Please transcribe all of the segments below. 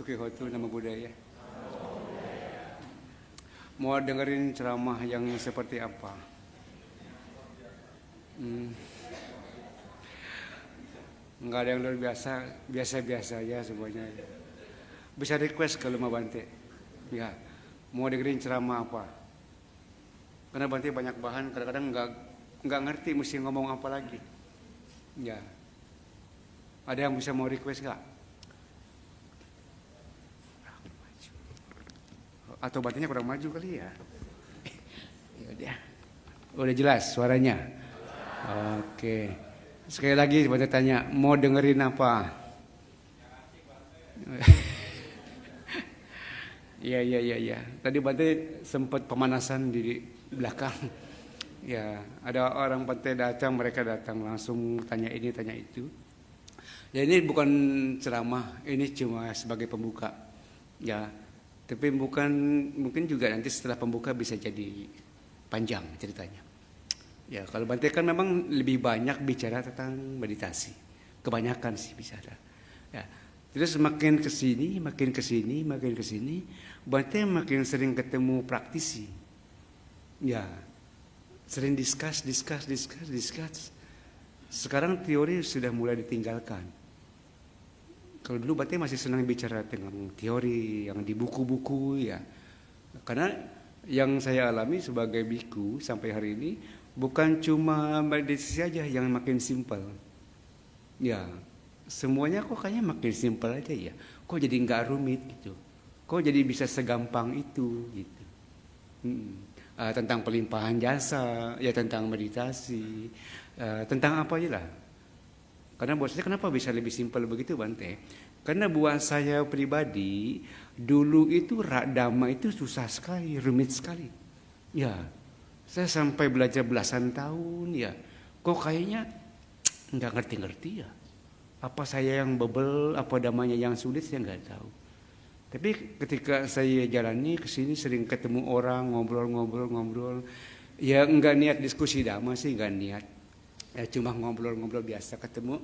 Sukihoto, nama budaya. Mau dengerin ceramah yang seperti apa? Nggak ada yang luar biasa, biasa-biasa aja semuanya. Bisa request kalau mau Bante. Ya, mau dengerin ceramah apa? Karena Bante banyak bahan, kadang-kadang nggak ngerti mesti ngomong apa lagi. Ya, ada yang bisa mau request nggak? Atau Bantenya kurang maju kali ya? Ya udah jelas suaranya. Oke. Sekali lagi Bante tanya, mau dengerin apa? Iya. Tadi Bante sempat pemanasan di belakang. Ya, ada orang Bante datang, mereka datang langsung tanya ini, tanya itu. Ya ini bukan ceramah, ini cuma sebagai pembuka. Ya, tapi mungkin juga nanti setelah pembuka bisa jadi panjang ceritanya. Ya, kalau Bante kan memang lebih banyak bicara tentang meditasi. Kebanyakan sih bicara. Ya. Terus makin kesini, Bante makin sering ketemu praktisi. Ya, sering discuss. Sekarang teori sudah mulai ditinggalkan. Kalau dulu Bante masih senang bicara tentang teori yang di buku-buku ya. Karena yang saya alami sebagai biku sampai hari ini bukan cuma meditasi saja yang makin simpel. Ya, semuanya kok kayaknya makin simpel aja ya. Kok jadi nggak rumit gitu. Kok jadi bisa segampang itu gitu. Tentang pelimpahan jasa, ya tentang meditasi, tentang apa aja lah. Karena buat saya kenapa bisa lebih simpel begitu Bante? Karena buat saya pribadi dulu itu dhamma itu susah sekali, rumit sekali. Ya, saya sampai belajar belasan tahun ya. Kok kayaknya nggak ngerti-ngerti ya. Apa saya yang bebel, apa dhammanya yang sulit saya nggak tahu. Tapi ketika saya jalani kesini sering ketemu orang ngobrol. Ya nggak niat diskusi dhamma sih, nggak niat. Ya cuma ngobrol biasa ketemu.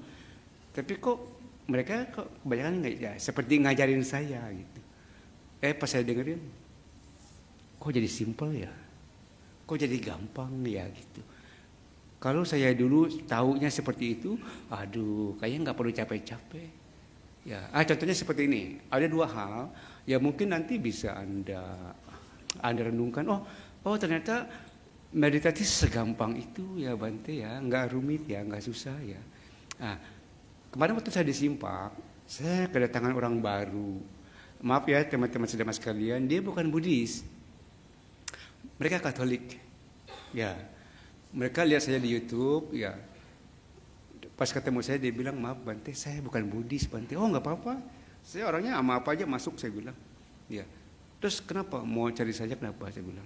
Tapi kok mereka kebanyakan nggak ya, seperti ngajarin saya gitu. Pas saya dengerin, kok jadi simple ya, kok jadi gampang ya gitu. Kalau saya dulu taunya seperti itu, aduh kayaknya nggak perlu capek-capek. Ya, contohnya seperti ini. Ada dua hal yang mungkin nanti bisa anda renungkan. Oh ternyata meditasi segampang itu ya Bante ya, nggak rumit ya, nggak susah ya. Nah, kemarin waktu saya di Simpak, saya kedatangan orang baru. Maaf ya teman-teman saudara sekalian, dia bukan Buddhis, mereka Katolik. Ya, mereka lihat saya di YouTube. Ya, pas ketemu saya dia bilang maaf Bante, saya bukan Buddhis Bante. Oh nggak apa-apa, saya orangnya sama apa aja masuk saya bilang. Ya, terus kenapa mau cari saja kenapa saya bilang?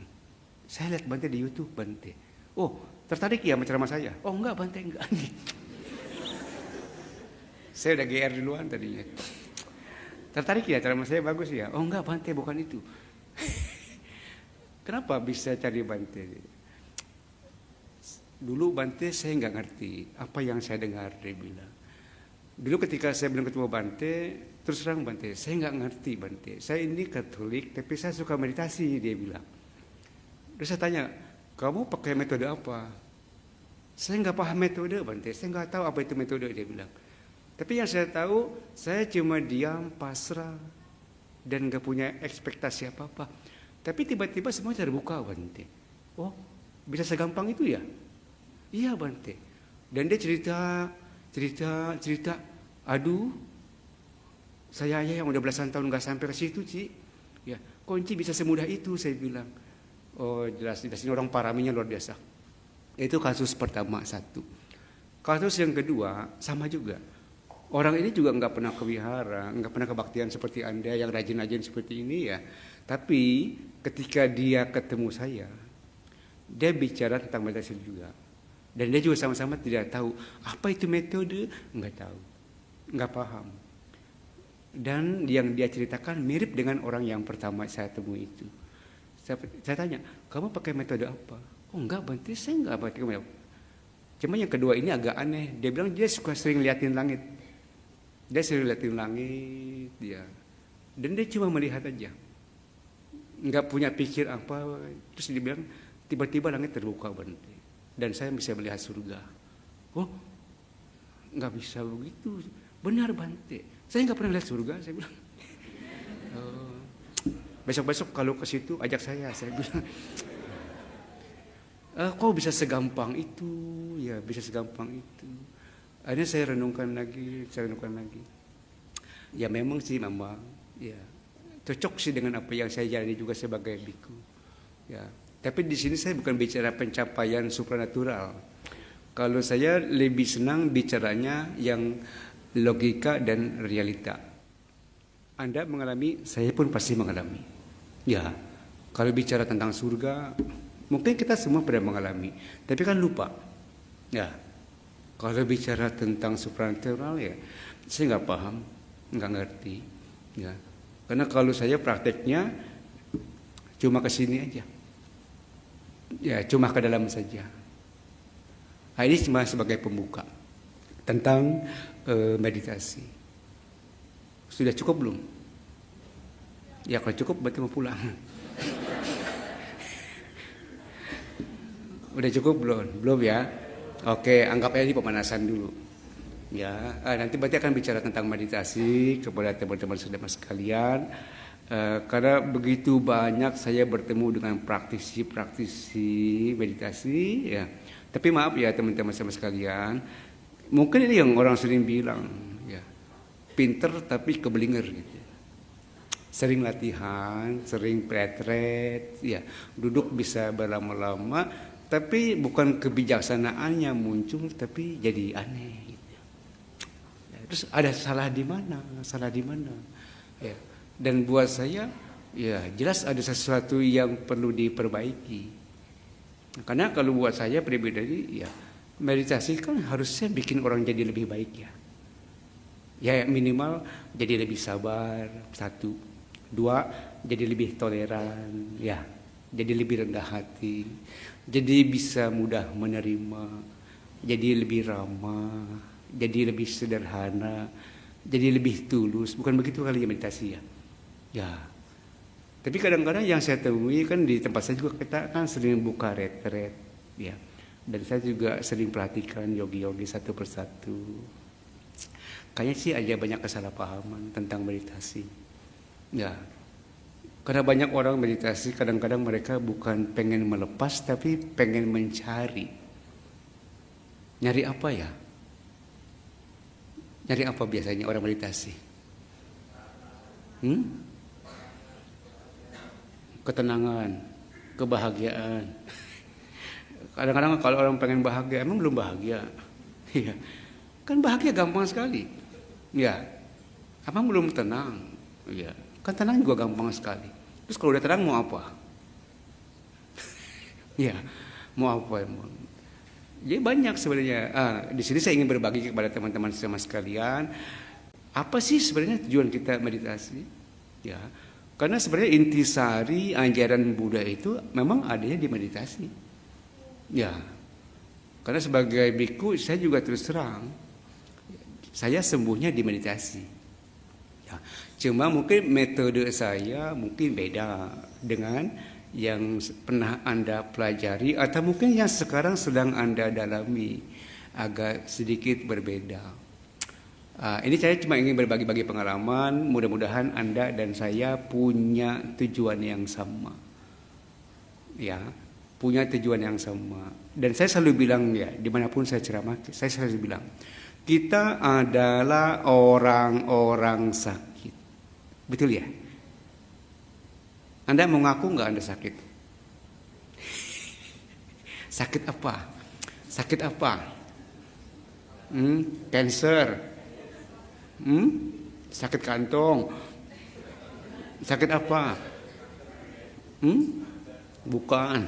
Saya lihat Bante di YouTube Bante. Oh tertarik ya sama ceramah saya? Oh enggak Bante enggak. Saya udah GR duluan tadinya. Tertarik ya ceramah saya bagus ya? Oh enggak Bante bukan itu. Kenapa bisa cari Bante? Dulu Bante saya nggak ngerti apa yang saya dengar dia bilang. Dulu ketika saya belum ketemu Bante, terus terang Bante, saya nggak ngerti Bante. Saya ini Katolik tapi saya suka meditasi dia bilang. Terus saya tanya, kamu pakai metode apa? Saya nggak paham metode Bante, saya nggak tahu apa itu metode dia bilang. Tapi yang saya tahu, saya cuma diam, pasrah, dan nggak punya ekspektasi apa-apa. Tapi tiba-tiba semua terbuka Bante. Oh, bisa segampang itu ya? Iya Bante. Dan dia cerita. Aduh, saya yang udah belasan tahun nggak sampai ke situ Ci. Ya, kunci bisa semudah itu saya bilang. Oh jelas ini orang paraminya luar biasa. Itu kasus pertama satu. Kasus yang kedua sama juga. Orang ini juga nggak pernah ke wihara, nggak pernah kebaktian seperti Anda yang rajin-rajin seperti ini ya. Tapi ketika dia ketemu saya, dia bicara tentang meditasi juga. Dan dia juga sama-sama tidak tahu apa itu metode, nggak tahu, nggak paham. Dan yang dia ceritakan mirip dengan orang yang pertama saya temui itu. Saya tanya, kamu pakai metode apa? Oh enggak Bante, saya enggak pakai metode. Cuma yang kedua ini agak aneh. Dia bilang dia suka sering liatin langit. Dia sering liatin langit. Dia Dan dia cuma melihat aja, nggak punya pikir apa. Terus dia bilang, tiba-tiba langit terbuka Bante, dan saya bisa melihat surga. Oh, nggak bisa begitu. Benar Bante, saya nggak pernah lihat surga. Saya bilang, oh, besok-besok kalau ke situ ajak saya bilang. Kok bisa segampang itu? Ya, bisa segampang itu. Akhirnya saya renungkan lagi. Ya memang sih memang, ya cocok sih dengan apa yang saya jalani juga sebagai biku. Ya, tapi di sini saya bukan bicara pencapaian supranatural. Kalau saya lebih senang bicaranya yang logika dan realita. Anda mengalami, saya pun pasti mengalami. Ya, kalau bicara tentang surga, mungkin kita semua pernah mengalami, tapi kan lupa. Ya, kalau bicara tentang supranatural ya, saya nggak paham, nggak ngerti. Ya, karena kalau saya prakteknya cuma ke sini aja. Ya, cuma ke dalam saja. Nah, ini cuma sebagai pembuka tentang meditasi. Sudah cukup belum? Ya, kalau cukup berarti mau pulang. Udah cukup belum? Belum ya? Oke, anggap aja ini pemanasan dulu. Ya, nanti berarti akan bicara tentang meditasi kepada teman-teman saudara sekalian. Karena begitu banyak saya bertemu dengan praktisi meditasi, ya. Tapi maaf ya teman-teman saudara sekalian, mungkin ini yang orang sering bilang, ya, pinter tapi kebelinger gitu. Sering latihan, sering retret, ya, duduk bisa berlama-lama, tapi bukan kebijaksanaannya muncul, tapi jadi aneh. Gitu. Ya, terus ada salah di mana? Ya. Dan buat saya, ya jelas ada sesuatu yang perlu diperbaiki. Karena kalau buat saya pribadi, ya meditasi kan harusnya bikin orang jadi lebih baik ya. Ya minimal jadi lebih sabar, 1. 2, jadi lebih toleran, ya. Jadi lebih rendah hati. Jadi bisa mudah menerima. Jadi lebih ramah. Jadi lebih sederhana. Jadi lebih tulus. Bukan begitu kali ya meditasi ya. Ya. Tapi kadang-kadang yang saya temui kan di tempat saya juga kita kan sering buka retret, ya. Dan saya juga sering perhatikan yogi-yogi satu persatu. Kayaknya sih ada banyak kesalahpahaman tentang meditasi. Ya. Karena banyak orang meditasi kadang-kadang mereka bukan pengen melepas tapi pengen mencari. Nyari apa ya? Nyari apa biasanya orang meditasi? Ketenangan, kebahagiaan. Kadang-kadang kalau orang pengen bahagia, emang belum bahagia. Iya. Kan bahagia gampang sekali. Ya. Emang belum tenang. Iya. Kan tenang juga gampang sekali. Terus kalau udah tenang mau apa? Iya. Mau apa emang? Jadi banyak sebenarnya. Di sini saya ingin berbagi kepada teman-teman semua sekalian. Apa sih sebenarnya tujuan kita meditasi? Ya. Karena sebenarnya intisari ajaran Buddha itu memang adanya di meditasi. Ya. Karena sebagai biku saya juga terus terang saya sembuhnya di meditasi. Ya. Cuma mungkin metode saya mungkin beda dengan yang pernah Anda pelajari atau mungkin yang sekarang sedang Anda dalami, agak sedikit berbeda. Ini saya cuma ingin berbagi-bagi pengalaman. Mudah-mudahan Anda dan saya punya tujuan yang sama. Ya, punya tujuan yang sama. Dan saya selalu bilang ya, dimanapun saya ceramah, saya selalu bilang, kita adalah orang-orang sakit. Betul ya? Anda mau ngaku nggak Anda sakit? Sakit apa? Sakit apa? Cancer. Sakit kantong. Sakit apa? Bukan.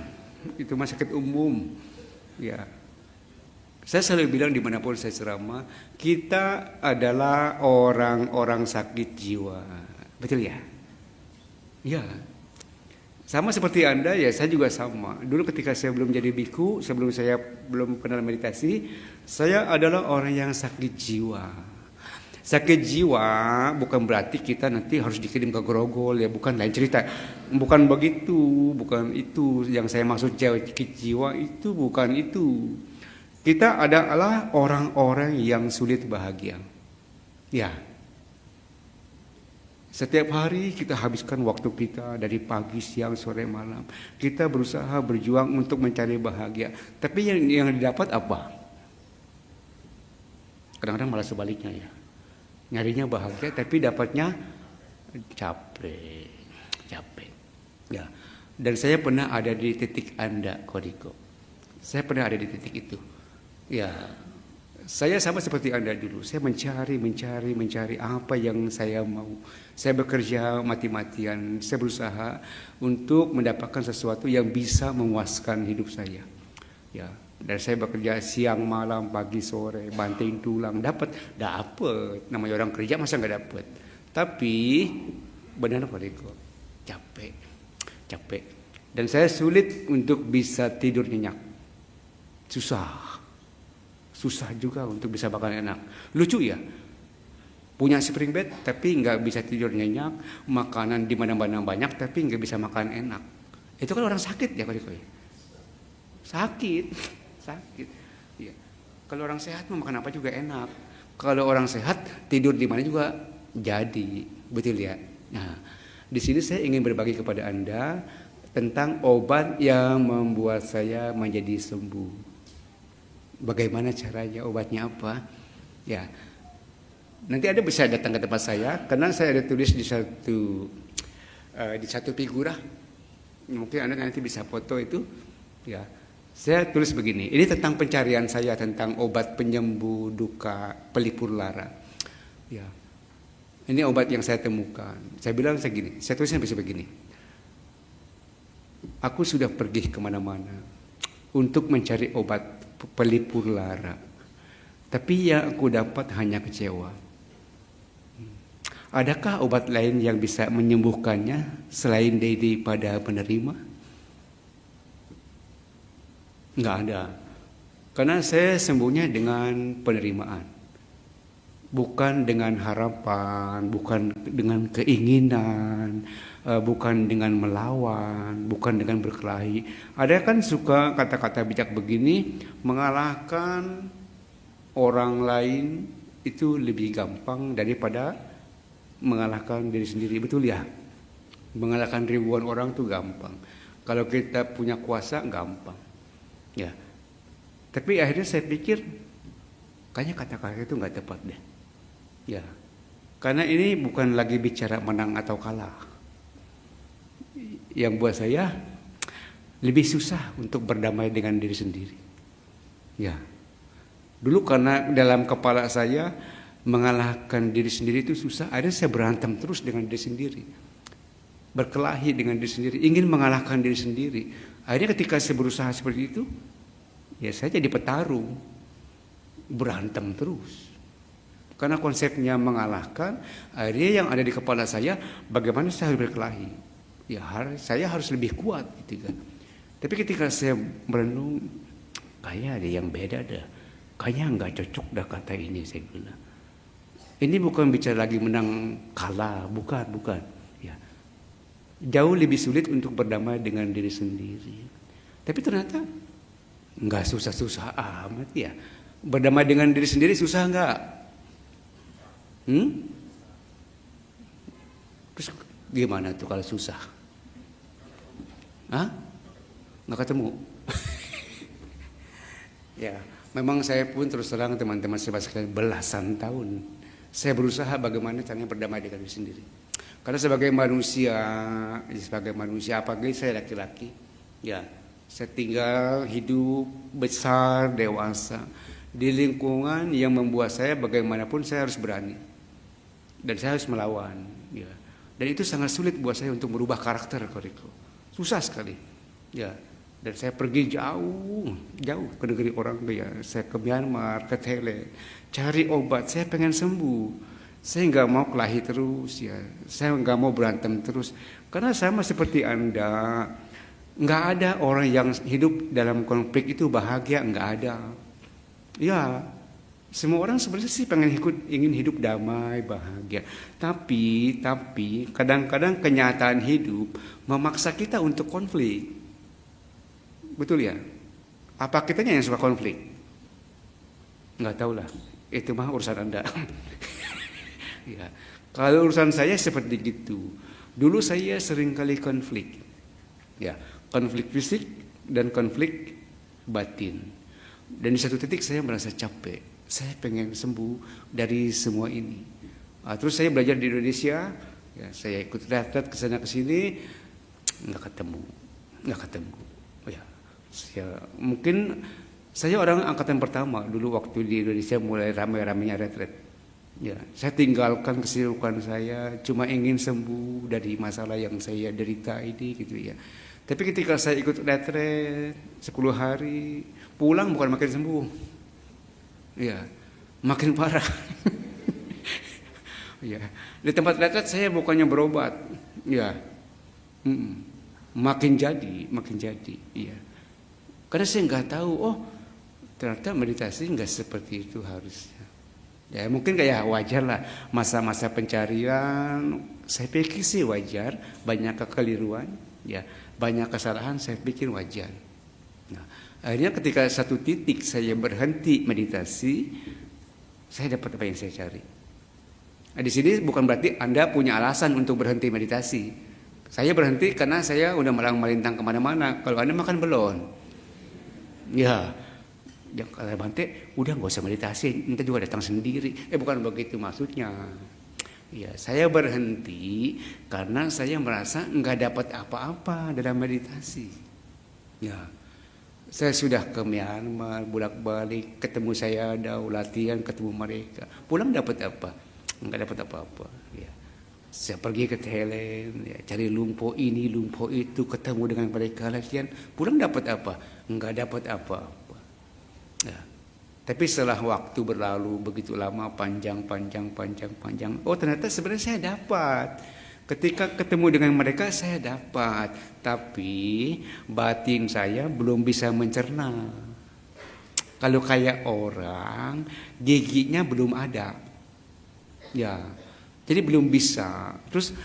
Itu mah sakit umum. Ya. Saya selalu bilang dimanapun saya ceramah, kita adalah orang-orang sakit jiwa. Betul ya? Ya. Sama seperti Anda ya, saya juga sama. Dulu ketika saya belum jadi biku, sebelum saya belum kenal meditasi, saya adalah orang yang sakit jiwa. Sakit jiwa bukan berarti kita nanti harus dikirim ke Grogol ya, bukan, lain cerita. Bukan begitu, bukan itu yang saya maksud. Sakit jiwa itu bukan itu. Kita adalah orang-orang yang sulit bahagia. Ya. Setiap hari kita habiskan waktu kita dari pagi, siang, sore, malam. Kita berusaha berjuang untuk mencari bahagia. Tapi yang didapat apa? Kadang-kadang malah sebaliknya ya. Nyarinya bahagia tapi dapatnya capek. Ya. Dan saya pernah ada di titik Anda, Koriko. Saya pernah ada di titik itu. Ya. Saya sama seperti Anda dulu. Saya mencari apa yang saya mau. Saya bekerja mati-matian. Saya berusaha untuk mendapatkan sesuatu yang bisa memuaskan hidup saya. Ya, dan saya bekerja siang, malam, pagi, sore, banting tulang, dapat. Namanya orang kerja masa nggak dapat. Tapi benar Pak Riko, capek. Dan saya sulit untuk bisa tidur nyenyak. Susah juga untuk bisa makan enak. Lucu ya, punya spring bed tapi nggak bisa tidur nyenyak, makanan di mana-mana banyak tapi nggak bisa makan enak. Itu kan orang sakit ya Pak Riko. Sakit. Ya. Kalau orang sehat mau makan apa juga enak. Kalau orang sehat tidur di mana juga jadi, betul ya. Nah, di sini saya ingin berbagi kepada Anda tentang obat yang membuat saya menjadi sembuh. Bagaimana caranya, obatnya apa? Ya, nanti Anda bisa datang ke tempat saya, karena saya ada tulis di satu figura. Mungkin Anda nanti bisa foto itu. Ya, saya tulis begini. Ini tentang pencarian saya tentang obat penyembuh duka pelipur lara. Ya, ini obat yang saya temukan. Saya bilang segini. Saya tulisnya bisa begini. Aku sudah pergi kemana-mana untuk mencari obat pelipur lara, tapi yang aku dapat hanya kecewa. Adakah obat lain yang bisa menyembuhkannya selain daripada penerima? Enggak ada. Karena saya sembuhnya dengan penerimaan, bukan dengan harapan, bukan dengan keinginan, bukan dengan melawan, bukan dengan berkelahi. Ada kan suka kata-kata bijak begini, mengalahkan orang lain itu lebih gampang daripada mengalahkan diri sendiri, betul ya? Mengalahkan ribuan orang itu gampang. Kalau kita punya kuasa gampang. Ya. Tapi akhirnya saya pikir kayaknya kata-kata itu nggak tepat deh. Ya. Karena ini bukan lagi bicara menang atau kalah. Yang buat saya lebih susah untuk berdamai dengan diri sendiri. Ya, dulu karena dalam kepala saya mengalahkan diri sendiri itu susah. Akhirnya saya berantem terus dengan diri sendiri, berkelahi dengan diri sendiri, ingin mengalahkan diri sendiri. Akhirnya ketika saya berusaha seperti itu, ya saya jadi petarung, berantem terus. Karena konsepnya mengalahkan, akhirnya yang ada di kepala saya, bagaimana saya harus berkelahi. Ya saya harus lebih kuat gitu kan. Tapi ketika saya merenung, kayaknya ada yang beda dah. Kayaknya nggak cocok dah kata ini, saya bilang. Ini bukan bicara lagi menang kalah, bukan. Ya, jauh lebih sulit untuk berdamai dengan diri sendiri. Tapi ternyata nggak susah-susah amat ya. Berdamai dengan diri sendiri susah nggak? Terus gimana tuh kalau susah? Hah? Nggak ketemu? Ya, memang saya pun terus terang teman-teman sekalian belasan tahun saya berusaha bagaimana caranya berdamai dengan diri sendiri. Karena sebagai manusia apalagi saya laki-laki, ya saya tinggal hidup besar dewasa di lingkungan yang membuat saya bagaimanapun saya harus berani dan saya harus melawan. Ya. Dan itu sangat sulit buat saya untuk merubah karakter Koriko. Susah sekali. Ya. Dan saya pergi jauh ke negeri orang ya. Saya ke Myanmar, ke Thailand, cari obat. Saya pengen sembuh. Saya nggak mau kelahi terus ya. Saya nggak mau berantem terus. Karena sama seperti Anda, nggak ada orang yang hidup dalam konflik itu bahagia, nggak ada. Ya, Semua orang sebenarnya sih ingin hidup damai, bahagia. Tapi kadang-kadang kenyataan hidup memaksa kita untuk konflik. Betul ya? Apa kitanya yang suka konflik? Nggak tahu lah. Itu mah urusan Anda. Ya. Kalau urusan saya seperti gitu. Dulu saya sering kali konflik. Ya, konflik fisik dan konflik batin. Dan di satu titik saya merasa capek. Saya pengen sembuh dari semua ini. Terus saya belajar di Indonesia. Ya, saya ikut retret ke sana ke sini, nggak ketemu. Oh ya, mungkin saya orang angkatan pertama dulu waktu di Indonesia mulai ramai-ramainya retret. Ya, saya tinggalkan kesibukan saya, cuma ingin sembuh dari masalah yang saya derita ini gitu ya. Tapi ketika saya ikut retret 10 hari, pulang bukan makin sembuh. Ya, makin parah. Ya, di tempat retret saya bukannya berobat. Ya. Makin jadi. Ya. Karena saya nggak tahu, oh ternyata meditasi nggak seperti itu harusnya. Ya mungkin kayak wajar lah masa-masa pencarian. Saya pikir sih wajar, banyak kekeliruan, ya banyak kesalahan. Saya pikir wajar. Nah, akhirnya ketika satu titik saya berhenti meditasi, saya dapat apa yang saya cari. Nah, di sini bukan berarti Anda punya alasan untuk berhenti meditasi. Saya berhenti karena saya udah melintang kemana-mana. Kalau Anda makan belum? Ya. Yang kalau Bante, udah nggak usah meditasi, nanti juga datang sendiri. Bukan begitu maksudnya. Ya, saya berhenti karena saya merasa nggak dapat apa-apa dalam meditasi. Ya, saya sudah ke Myanmar, bolak-balik, ketemu saya ada latihan, ketemu mereka. Pulang dapat apa? Nggak dapat apa-apa. Ya, saya pergi ke Thailand, ya, cari lumpo ini, lumpo itu, ketemu dengan mereka latihan. Pulang dapat apa? Nggak dapat apa-apa. Ya. Tapi setelah waktu berlalu begitu lama, panjang. Oh ternyata sebenarnya saya dapat. Ketika ketemu dengan mereka saya dapat. Tapi batin saya belum bisa mencerna. Kalau kayak orang, giginya belum ada. Ya, jadi belum bisa. Terus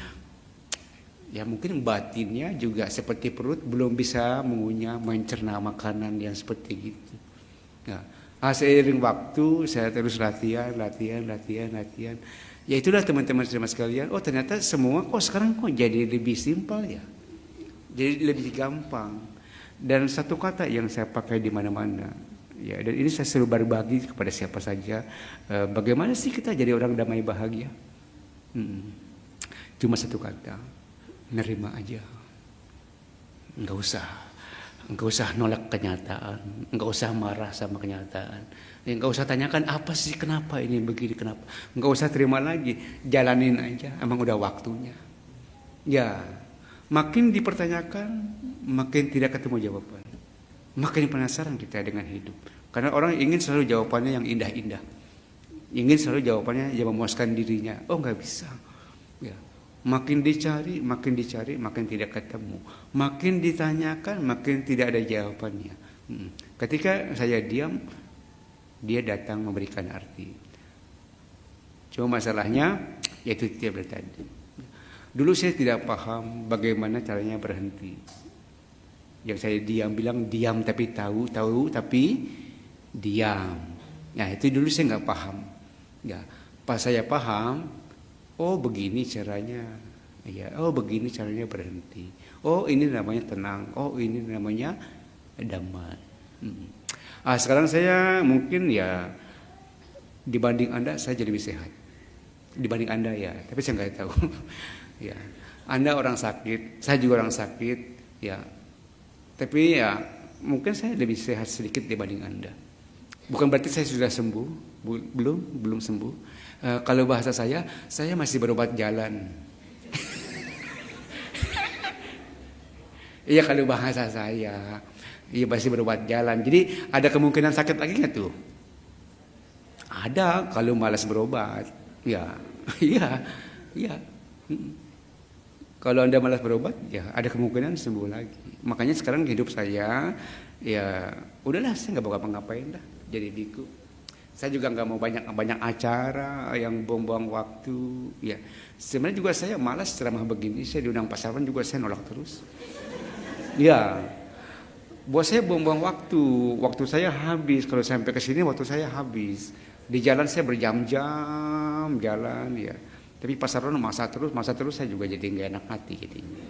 ya mungkin batinnya juga seperti perut belum bisa mengunyah, mencerna makanan yang seperti gitu. Nah, seiring waktu saya terus latihan. Ya itulah teman-teman sekalian. Oh ternyata semua kok sekarang kok jadi lebih simpel ya. Jadi lebih gampang. Dan satu kata yang saya pakai di mana-mana. Ya, dan ini saya selalu berbagi kepada siapa saja. Bagaimana sih kita jadi orang damai bahagia? Cuma satu kata, nerima aja. Enggak usah nolak kenyataan, enggak usah marah sama kenyataan, enggak usah tanyakan apa sih kenapa ini begini kenapa, enggak usah terima lagi, jalanin aja, emang udah waktunya. Ya, makin dipertanyakan, makin tidak ketemu jawaban, makin penasaran kita dengan hidup, karena orang ingin selalu jawabannya yang indah-indah, ingin selalu jawabannya yang memuaskan dirinya. Oh nggak bisa, ya. Makin dicari, makin tidak ketemu. Makin ditanyakan, makin tidak ada jawabannya. Ketika saya diam, dia datang memberikan arti. Cuma masalahnya, yaitu tiap tadi. Dulu saya tidak paham bagaimana caranya berhenti. Yang saya bilang diam tapi tahu tapi diam. Nah itu dulu saya nggak paham. Ya, pas saya paham. Oh begini caranya, ya. Oh begini caranya berhenti. Oh ini namanya tenang. Oh ini namanya damai. Sekarang saya mungkin ya dibanding Anda saya jadi lebih sehat. Dibanding Anda ya, tapi saya nggak tahu. Ya, Anda orang sakit, saya juga orang sakit. Ya, tapi ya mungkin saya lebih sehat sedikit dibanding Anda. Bukan berarti saya sudah sembuh, belum sembuh. Kalau bahasa saya masih berobat jalan. Iya kalau bahasa saya, iya masih berobat jalan. Jadi ada kemungkinan sakit lagi nggak tuh? Ada kalau malas berobat. Ya, iya. Kalau Anda malas berobat, ya ada kemungkinan sembuh lagi. Makanya sekarang hidup saya, ya udahlah saya nggak bakal ngapain dah. Jadi biku. Saya juga nggak mau banyak acara yang buang-buang waktu. Ya, sebenarnya juga saya malas ceramah begini. Saya diundang Pak Sarwan juga saya nolak terus. Ya, buat saya buang-buang waktu. Waktu saya habis. Kalau sampai ke sini waktu saya habis. Di jalan saya berjam-jam jalan ya. Tapi Pak Sarwan masa terus saya juga jadi nggak enak hati jadinya.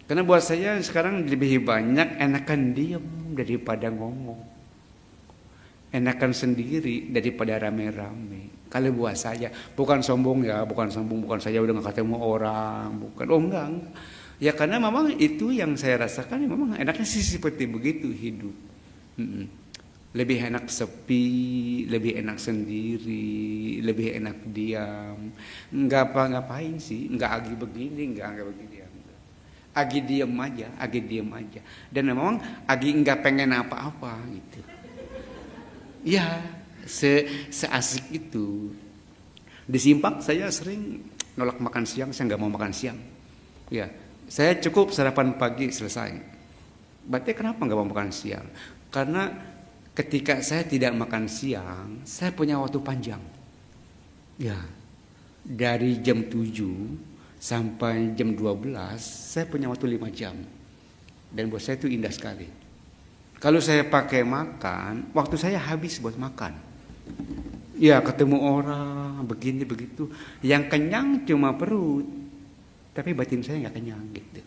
Karena buat saya sekarang lebih banyak enakan diam daripada ngomong. Enakan sendiri daripada rame-rame. Kalau buat saya, bukan sombong, bukan saya udah gak ketemu orang, bukan. Oh enggak. Ya karena memang itu yang saya rasakan, memang enaknya sih seperti begitu hidup. Lebih enak sepi, lebih enak sendiri, lebih enak diam. Enggak apa-ngapain sih, enggak agi begini, enggak begini. Agi diam aja. Dan memang agi enggak pengen apa-apa gitu. Ya, seasik itu. Di Simpak saya sering nolak makan siang, saya nggak mau makan siang. Ya, saya cukup sarapan pagi selesai. Berarti kenapa nggak mau makan siang? Karena ketika saya tidak makan siang, saya punya waktu panjang. Ya, dari jam 7 sampai jam 12, saya punya waktu 5 jam. Dan buat saya itu indah sekali. Kalau saya pakai makan, waktu saya habis buat makan. Ya ketemu orang, begini begitu. Yang kenyang cuma perut, tapi batin saya nggak kenyang gitu.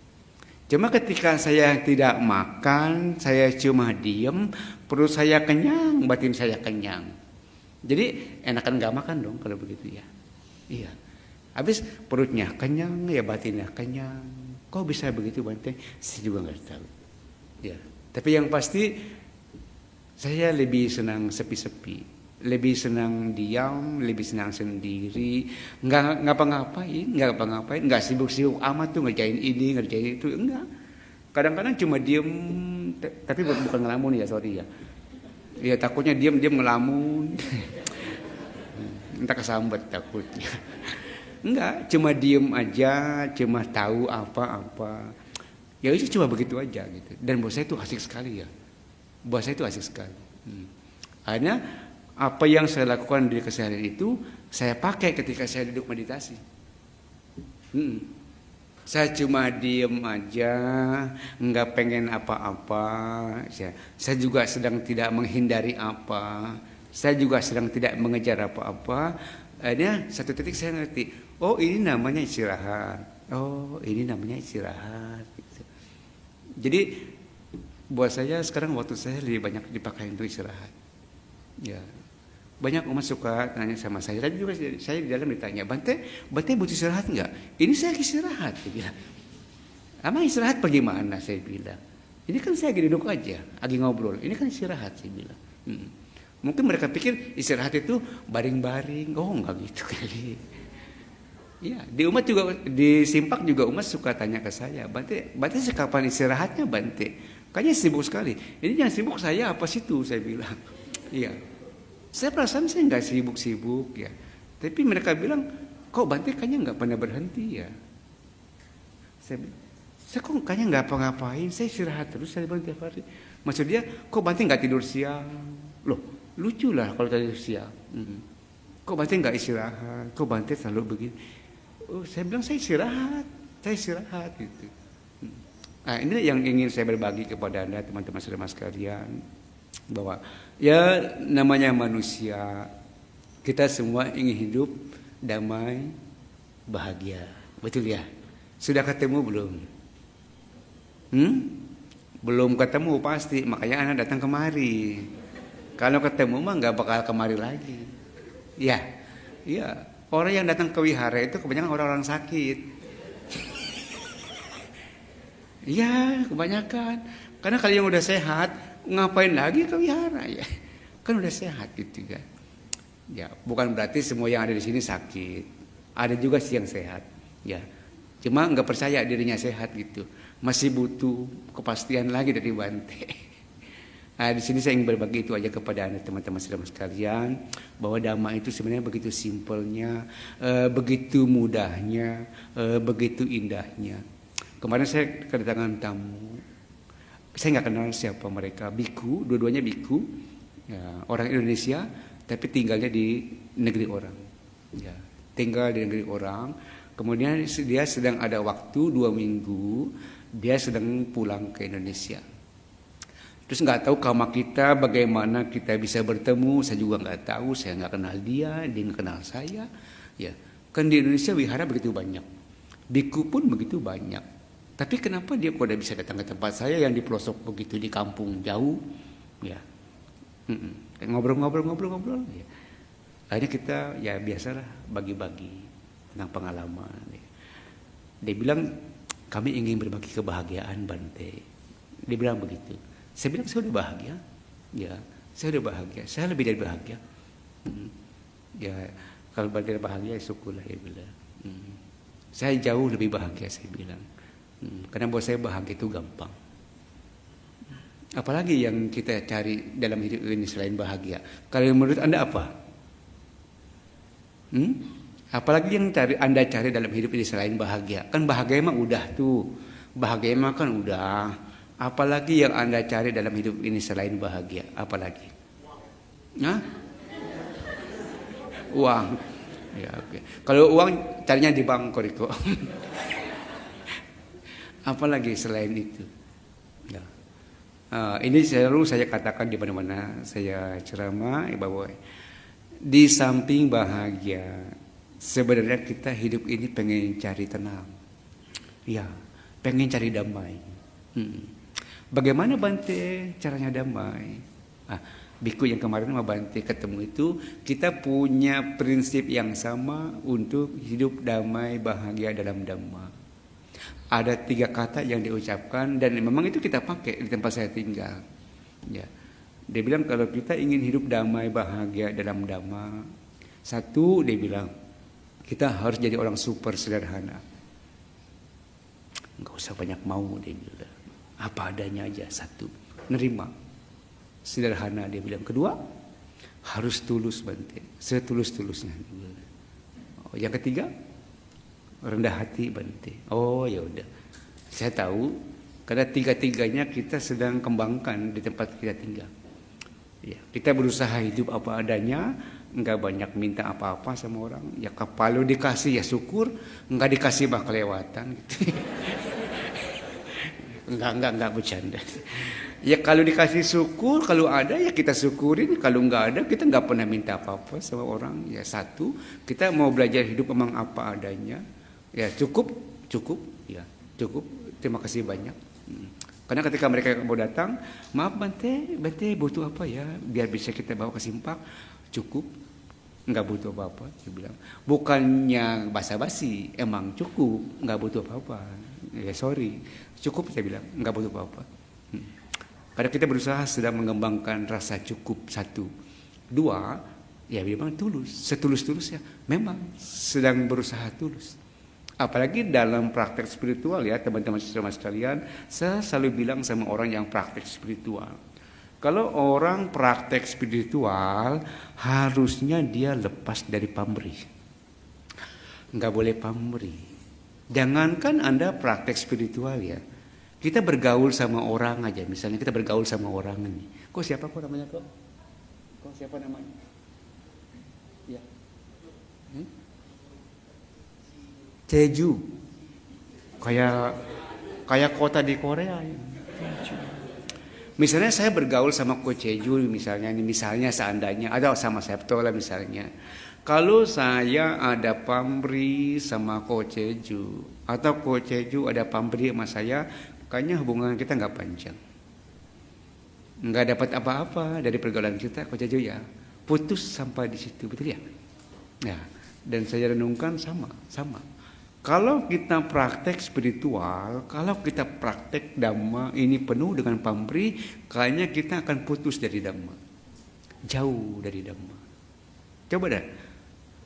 Cuma ketika saya tidak makan, saya cuma diem, perut saya kenyang, batin saya kenyang. Jadi enakan nggak makan dong kalau begitu ya. Iya. Habis perutnya kenyang, ya batinnya kenyang. Kok bisa begitu Bante? Saya juga nggak tahu. Ya. Tapi yang pasti saya lebih senang sepi-sepi, lebih senang diam, lebih senang sendiri, nggak ngapa-ngapain, nggak sibuk-sibuk amat tuh ngerjain ini, ngerjain itu, enggak. Kadang-kadang cuma diem, tapi bukan ngelamun ya, sorry ya. Ya takutnya diem ngelamun, entah kesambet takutnya. Enggak, cuma diem aja, cuma tahu apa-apa. Ya itu cuma begitu aja gitu. Dan buat saya itu asik sekali ya. Buat saya itu asik sekali. Akhirnya apa yang saya lakukan di keseharian itu saya pakai ketika saya duduk meditasi. Saya cuma diem aja, nggak pengen apa-apa. Saya juga sedang tidak menghindari apa. Saya juga sedang tidak mengejar apa-apa. Akhirnya satu titik saya ngerti. Oh ini namanya istirahat. Oh ini namanya istirahat. Jadi buat saya sekarang waktu saya lebih banyak dipakai untuk istirahat. Ya, banyak umat suka tanya sama saya. Tadi juga saya di dalam ditanya, Bante butuh istirahat nggak? Ini saya istirahat, dia bilang. Emang istirahat bagaimana? Saya bilang. Ini kan saya lagi duduk aja, lagi ngobrol. Ini kan istirahat, saya bilang. Mungkin mereka pikir istirahat itu baring-baring. Oh enggak gitu kali. Ya, di umat juga, di Simpak juga umat suka tanya ke saya, Bante kapan istirahatnya Bante? Kayaknya sibuk sekali. Ini yang sibuk saya apa situ? Saya bilang. Iya. Saya perasaan saya nggak sibuk-sibuk ya. Tapi mereka bilang, kok Bante kayaknya nggak pernah berhenti ya. Saya kok kayaknya nggak apa-ngapain. Saya istirahat terus saya bilang tiap hari. Maksud dia, kok Bante nggak tidur siang? Loh, lucu lah kalau tidur siang. Kok Bante nggak istirahat? Kok Bante selalu begini? Oh, saya bilang saya istirahat gitu. Nah, ini yang ingin saya berbagi kepada Anda teman-teman saudara sekalian, bahwa ya namanya manusia, kita semua ingin hidup damai, bahagia. Betul ya? Sudah ketemu belum? Belum ketemu pasti, makanya Anda datang kemari. Kalau ketemu mah nggak bakal kemari lagi. Ya, iya. Orang yang datang ke wihara itu kebanyakan orang-orang sakit. Iya, kebanyakan. Karena kalau yang udah sehat, ngapain lagi ke wihara ya? Kan udah sehat gitu kan. Ya, bukan berarti semua yang ada di sini sakit. Ada juga sih yang sehat. Ya, cuma nggak percaya dirinya sehat gitu. Masih butuh kepastian lagi dari Bante. Nah, di sini saya ingin berbagi itu aja kepada Anda teman-teman saudara sekalian, bahwa dhamma itu sebenarnya begitu simpelnya, begitu mudahnya, begitu indahnya. Kemarin saya kedatangan tamu, saya nggak kenal siapa mereka, biku, dua-duanya biku, Ya, orang Indonesia tapi tinggalnya di negeri orang. Ya, tinggal di negeri orang. Kemudian dia sedang ada waktu 2 minggu, dia sedang pulang ke Indonesia. Terus nggak tahu karma kita bagaimana kita bisa bertemu, saya juga nggak tahu, saya nggak kenal dia nggak kenal saya. Ya, kan di Indonesia wihara begitu banyak, biku pun begitu banyak. Tapi kenapa dia kok bisa datang ke tempat saya yang di pelosok begitu di kampung jauh? Ya, ngobrol-ngobrol. Ya. Akhirnya kita ya biasalah bagi-bagi tentang pengalaman. Ya. Dia bilang kami ingin berbagi kebahagiaan Bante. Dia bilang begitu. Saya bilang saya udah bahagia. Ya, saya udah bahagia. Saya lebih dari bahagia. Ya, kalau Bante bahagia ya syukurlah dia bilang. Saya jauh lebih bahagia saya bilang. Karena buat saya bahagia itu gampang. Apalagi yang kita cari dalam hidup ini selain bahagia? Kalau menurut Anda apa? Apalagi yang Anda cari dalam hidup ini selain bahagia? Kan bahagia emang udah tuh. Bahagia emang kan udah. Apalagi yang Anda cari dalam hidup ini selain bahagia? Apalagi? Hah? Uang. Ya, okay. Kalau uang carinya di bank Koriko. Apalagi selain itu? Ya. Ini selalu saya katakan di mana-mana saya ceramah, bahwa di samping bahagia, sebenarnya kita hidup ini pengen cari tenang, ya, pengen cari damai. Bagaimana Bante caranya damai? Biku yang kemarin sama Bante ketemu itu, kita punya prinsip yang sama untuk hidup damai bahagia dalam Dhamma. Ada 3 kata yang diucapkan dan memang itu kita pakai di tempat saya tinggal. Ya. Dia bilang kalau kita ingin hidup damai bahagia dalam Dhamma, 1 dia bilang kita harus jadi orang super sederhana. Enggak usah banyak mau, dia bilang. Apa adanya aja, 1. Nerima. Sederhana dia bilang. 2, harus tulus Bante. Setulus-tulusnya. Yang 3, rendah hati Bante. Oh ya udah, saya tahu karena 3-tiganya kita sedang kembangkan di tempat kita tinggal. Ya, kita berusaha hidup apa adanya, enggak banyak minta apa-apa sama orang. Ya kalau dikasih ya syukur, enggak dikasih bah kelewatan. Gitu. enggak bercanda. Ya kalau dikasih syukur, kalau ada ya kita syukurin, kalau enggak ada kita enggak pernah minta apa-apa sama orang. Ya 1, kita mau belajar hidup memang apa adanya. Ya cukup, ya cukup. Terima kasih banyak. Karena ketika mereka mau datang, maaf Bante butuh apa ya, biar bisa kita bawa ke Simpak. Cukup, nggak butuh apa-apa. Saya bilang, bukannya basa-basi, emang cukup, nggak butuh apa-apa. Ya sorry, cukup saya bilang, nggak butuh apa-apa. Karena kita berusaha sedang mengembangkan rasa cukup 1, 2, ya memang tulus, setulus-tulusnya, memang sedang berusaha tulus. Apalagi dalam praktek spiritual ya teman-teman sekalian, saya selalu bilang sama orang yang praktek spiritual, kalau orang praktek spiritual harusnya dia lepas dari pamrih, nggak boleh pamrih. Jangankan Anda praktek spiritual ya, kita bergaul sama orang aja, misalnya kita bergaul sama orang ini, kok siapa kok namanya kok siapa namanya? Ya. Jeju, kayak kota di Korea. Misalnya saya bergaul sama Ko Jeju, misalnya seandainya ada sama Septo lah misalnya. Kalau saya ada pamrih sama Ko Jeju atau Ko Jeju ada pamrih sama saya, kayaknya hubungan kita nggak panjang. Nggak dapat apa-apa dari pergaulan kita, Ko Jeju ya. Putus sampai di situ, betul ya? Ya, dan saya renungkan sama. Kalau kita praktek spiritual, kalau kita praktek Dhamma ini penuh dengan pamrih, kayaknya kita akan putus dari Dhamma, jauh dari Dhamma. Coba deh,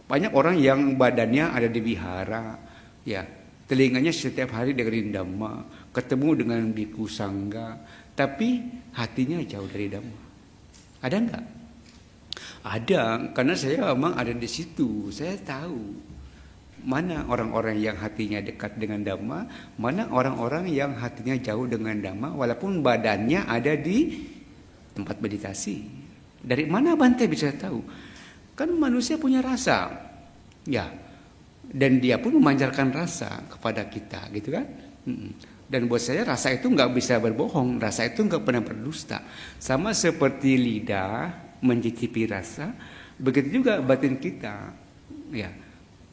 banyak orang yang badannya ada di wihara, ya telinganya setiap hari dengerin Dhamma, ketemu dengan biku sangga, tapi hatinya jauh dari Dhamma. Ada enggak? Ada, karena saya memang ada di situ, saya tahu. Mana orang-orang yang hatinya dekat dengan Dhamma, mana orang-orang yang hatinya jauh dengan Dhamma, walaupun badannya ada di tempat meditasi. Dari mana Bante bisa tahu? Kan manusia punya rasa, ya, dan dia pun memancarkan rasa kepada kita, gitu kan? Dan buat saya rasa itu nggak bisa berbohong, rasa itu nggak pernah berdusta. Sama seperti lidah mencicipi rasa, begitu juga batin kita, ya,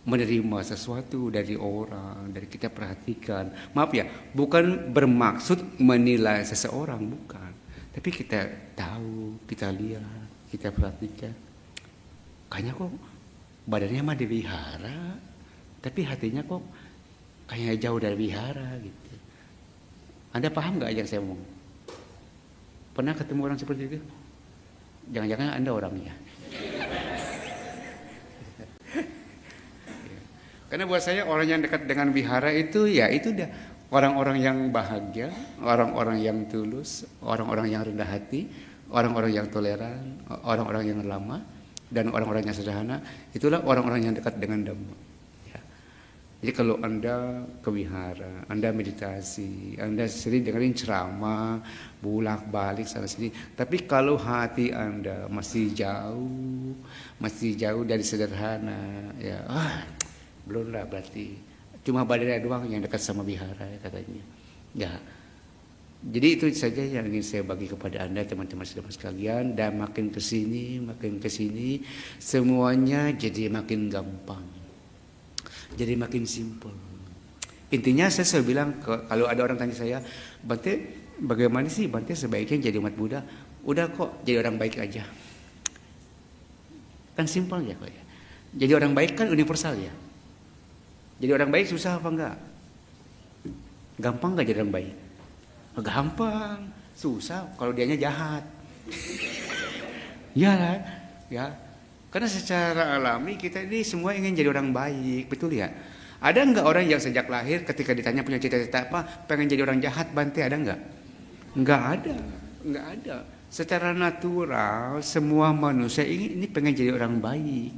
menerima sesuatu dari orang, dari kita perhatikan. Maaf ya, bukan bermaksud menilai seseorang, bukan. Tapi kita tahu, kita lihat, kita perhatikan. Kayaknya kok badannya mah di wihara, tapi hatinya kok kayaknya jauh dari wihara gitu. Anda paham nggak yang saya ngomong? Pernah ketemu orang seperti itu? Jangan-jangan Anda orangnya. Karena buat saya orang yang dekat dengan wihara itu ya itu dah orang-orang yang bahagia, orang-orang yang tulus, orang-orang yang rendah hati, orang-orang yang toleran, orang-orang yang lama, dan orang-orang yang sederhana. Itulah orang-orang yang dekat dengan Dhamma. Ya. Jadi kalau Anda ke wihara, Anda meditasi, Anda sering dengerin ceramah, bolak-balik sana sini, tapi kalau hati Anda masih jauh dari sederhana, ya belum lah berarti cuma badannya doang yang dekat sama wihara ya katanya. Ya. Jadi itu saja yang ingin saya bagi kepada Anda teman-teman sekalian, dan makin kesini semuanya jadi makin gampang, jadi makin simple. Intinya saya selalu bilang kalau ada orang tanya saya, Bante bagaimana sih Bante sebaiknya jadi umat Buddha? Udah kok jadi orang baik aja, kan simple ya kok ya. Jadi orang baik kan universal ya. Jadi orang baik susah apa enggak? Gampang enggak jadi orang baik? Gampang, susah kalau dianya jahat. Ya kan? Ya. Karena secara alami kita ini semua ingin jadi orang baik, betul ya? Ada enggak orang yang sejak lahir ketika ditanya punya cita-cita apa, pengen jadi orang jahat, Bante, ada enggak? Enggak ada. Enggak ada. Secara natural semua manusia ini pengen jadi orang baik.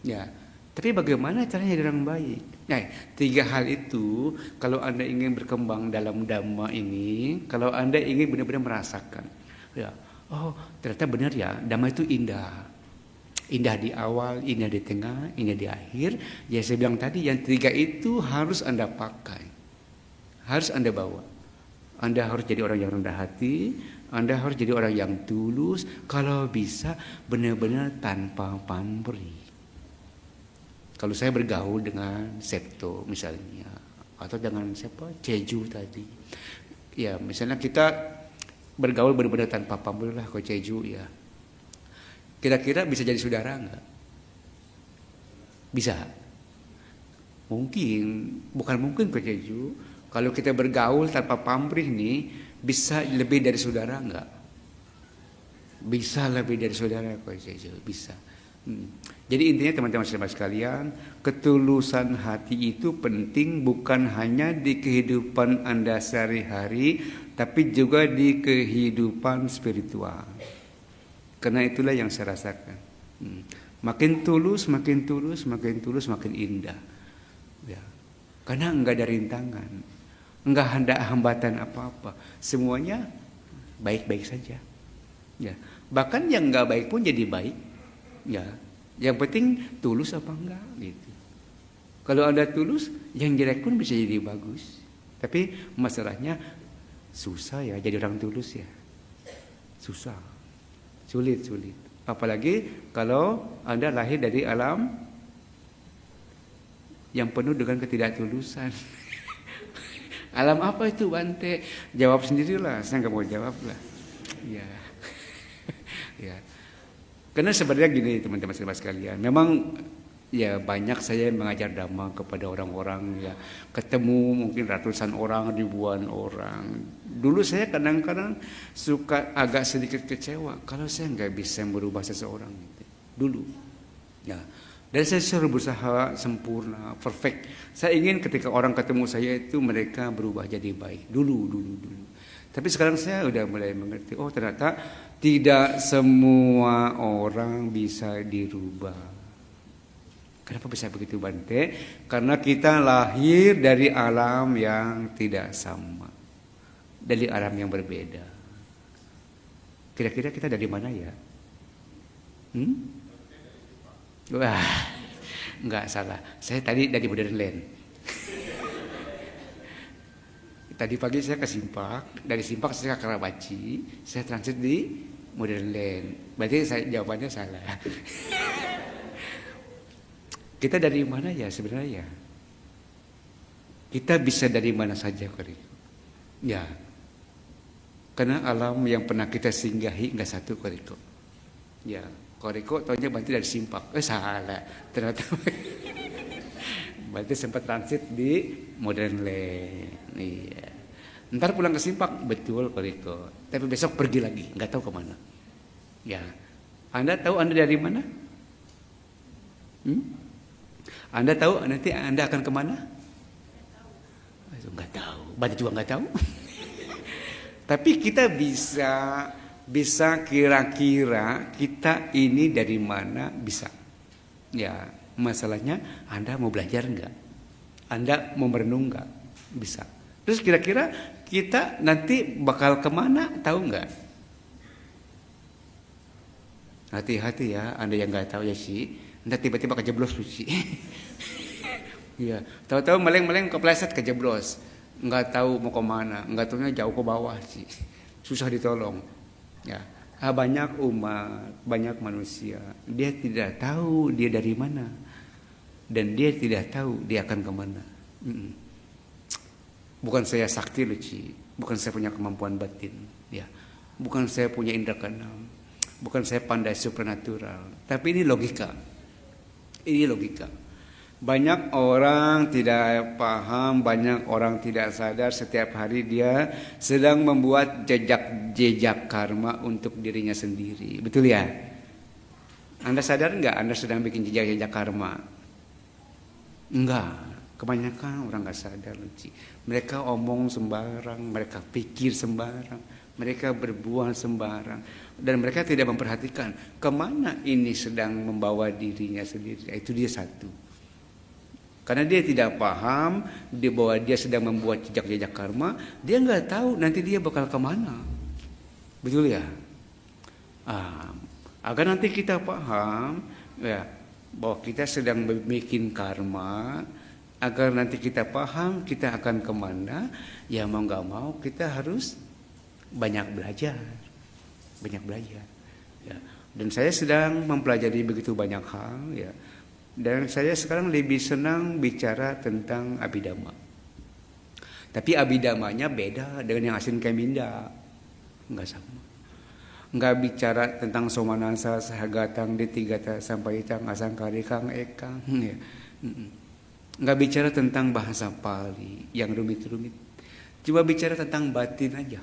Ya. Tapi bagaimana caranya jadi orang baik? Nah, 3 hal itu kalau Anda ingin berkembang dalam Dhamma ini, kalau Anda ingin benar-benar merasakan, ya, oh ternyata benar ya, Dhamma itu indah. Indah di awal, indah di tengah, indah di akhir. Ya saya bilang tadi, yang 3 itu harus Anda pakai, harus Anda bawa. Anda harus jadi orang yang rendah hati, Anda harus jadi orang yang tulus, kalau bisa benar-benar tanpa pamrih. Kalau saya bergaul dengan Septo misalnya, atau dengan siapa, Jeju tadi, ya misalnya kita bergaul benar-benar tanpa pamrih lah ke Jeju ya. Kira-kira bisa jadi saudara enggak? Bisa. Mungkin, bukan mungkin ke Jeju. Kalau kita bergaul tanpa pamrih nih, bisa lebih dari saudara enggak? Bisa lebih dari saudara ke Jeju, bisa. Jadi intinya teman-teman sekalian, ketulusan hati itu penting bukan hanya di kehidupan Anda sehari-hari, tapi juga di kehidupan spiritual. Karena itulah yang saya rasakan. Makin tulus, makin indah. Ya. Karena enggak ada rintangan, enggak ada hambatan apa-apa. Semuanya baik-baik saja. Ya. Bahkan yang enggak baik pun jadi baik. Ya, yang penting tulus apa enggak gitu. Kalau Anda tulus, yang jelek pun bisa jadi bagus. Tapi masalahnya susah ya jadi orang tulus ya. Susah. Sulit. Apalagi kalau Anda lahir dari alam yang penuh dengan ketidaktulusan. Alam apa itu, Bante? Jawab sendirilah, saya nggak mau jawab lah. Ya. Ya. Karena sebenarnya gini teman-teman sekalian, memang ya banyak saya mengajar Dhamma kepada orang-orang ya, ketemu mungkin ratusan orang, ribuan orang. Dulu saya kadang-kadang suka agak sedikit kecewa kalau saya nggak bisa merubah seseorang gitu. Dulu, ya. Dan saya selalu berusaha sempurna, perfect. Saya ingin ketika orang ketemu saya itu mereka berubah jadi baik. Dulu. Tapi sekarang saya udah mulai mengerti, oh ternyata tidak semua orang bisa dirubah. Kenapa bisa begitu, Bante? Karena kita lahir dari alam yang tidak sama, dari alam yang berbeda. Kira-kira kita dari mana ya? Hmm? Wah, nggak salah. Saya tadi dari Modern Land. Tadi pagi saya ke Simpak, dari Simpak saya ke Karawaci, saya transit di Modern Land. Berarti saya jawabannya salah. Kita dari mana ya sebenarnya? Kita bisa dari mana saja, Koriko. Ya, karena alam yang pernah kita singgahi nggak satu, Koriko. Ya, Koriko taunya berarti dari Simpak. Salah. Ternyata berarti sempat transit di Modern Land. Iya. Ntar pulang ke Simpak, betul Koriko. Tapi besok pergi lagi, nggak tahu kemana. Ya, Anda tahu Anda dari mana? Anda tahu nanti Anda akan kemana? Nggak tahu. Berarti juga nggak tahu. Tapi kita bisa kira-kira kita ini dari mana bisa. Ya, masalahnya Anda mau belajar nggak? Anda mau merenung nggak? Bisa. Terus kira-kira kita nanti bakal kemana? Tahu nggak? Hati-hati ya, Anda yang nggak tahu ya sih. Anda tiba-tiba kejeblos tuh sih. Iya, tahu-tahu meleng-meleng kepleset kejeblos. Nggak tahu mau kemana, nggak tahunya jauh ke bawah sih. Susah ditolong. Ya, banyak umat, banyak manusia. Dia tidak tahu dia dari mana. Dan dia tidak tahu dia akan kemana. Bukan saya sakti loh, Ci. Bukan saya punya kemampuan batin, ya. Bukan saya punya indera keenam. Bukan saya pandai supernatural. Tapi ini logika. Ini logika. Banyak orang tidak paham, banyak orang tidak sadar setiap hari dia sedang membuat jejak karma untuk dirinya sendiri. Betul ya? Anda sadar nggak Anda sedang bikin jejak karma? Enggak. Kebanyakan orang nggak sadar, Luci. Mereka omong sembarang, mereka pikir sembarang, mereka berbuat sembarang, dan mereka tidak memperhatikan kemana ini sedang membawa dirinya sendiri. Itu dia satu. Karena dia tidak paham bahwa dia sedang membuat jejak karma, dia nggak tahu nanti dia bakal kemana. Betul ya? Agar nanti kita paham ya bahwa kita sedang bikin karma. Agar nanti kita paham kita akan kemana, ya mau nggak mau kita harus banyak belajar, ya. Dan saya sedang mempelajari begitu banyak hal, ya. Dan saya sekarang lebih senang bicara tentang abhidhamma. Tapi abhidhammanya beda dengan yang asin keminda, nggak sama. Nggak bicara tentang somanasa, sahagatang, ditigata, sampaitang, asangkarikang, ekang, ya. Nggak bicara tentang bahasa Pali yang rumit-rumit. Coba bicara tentang batin aja.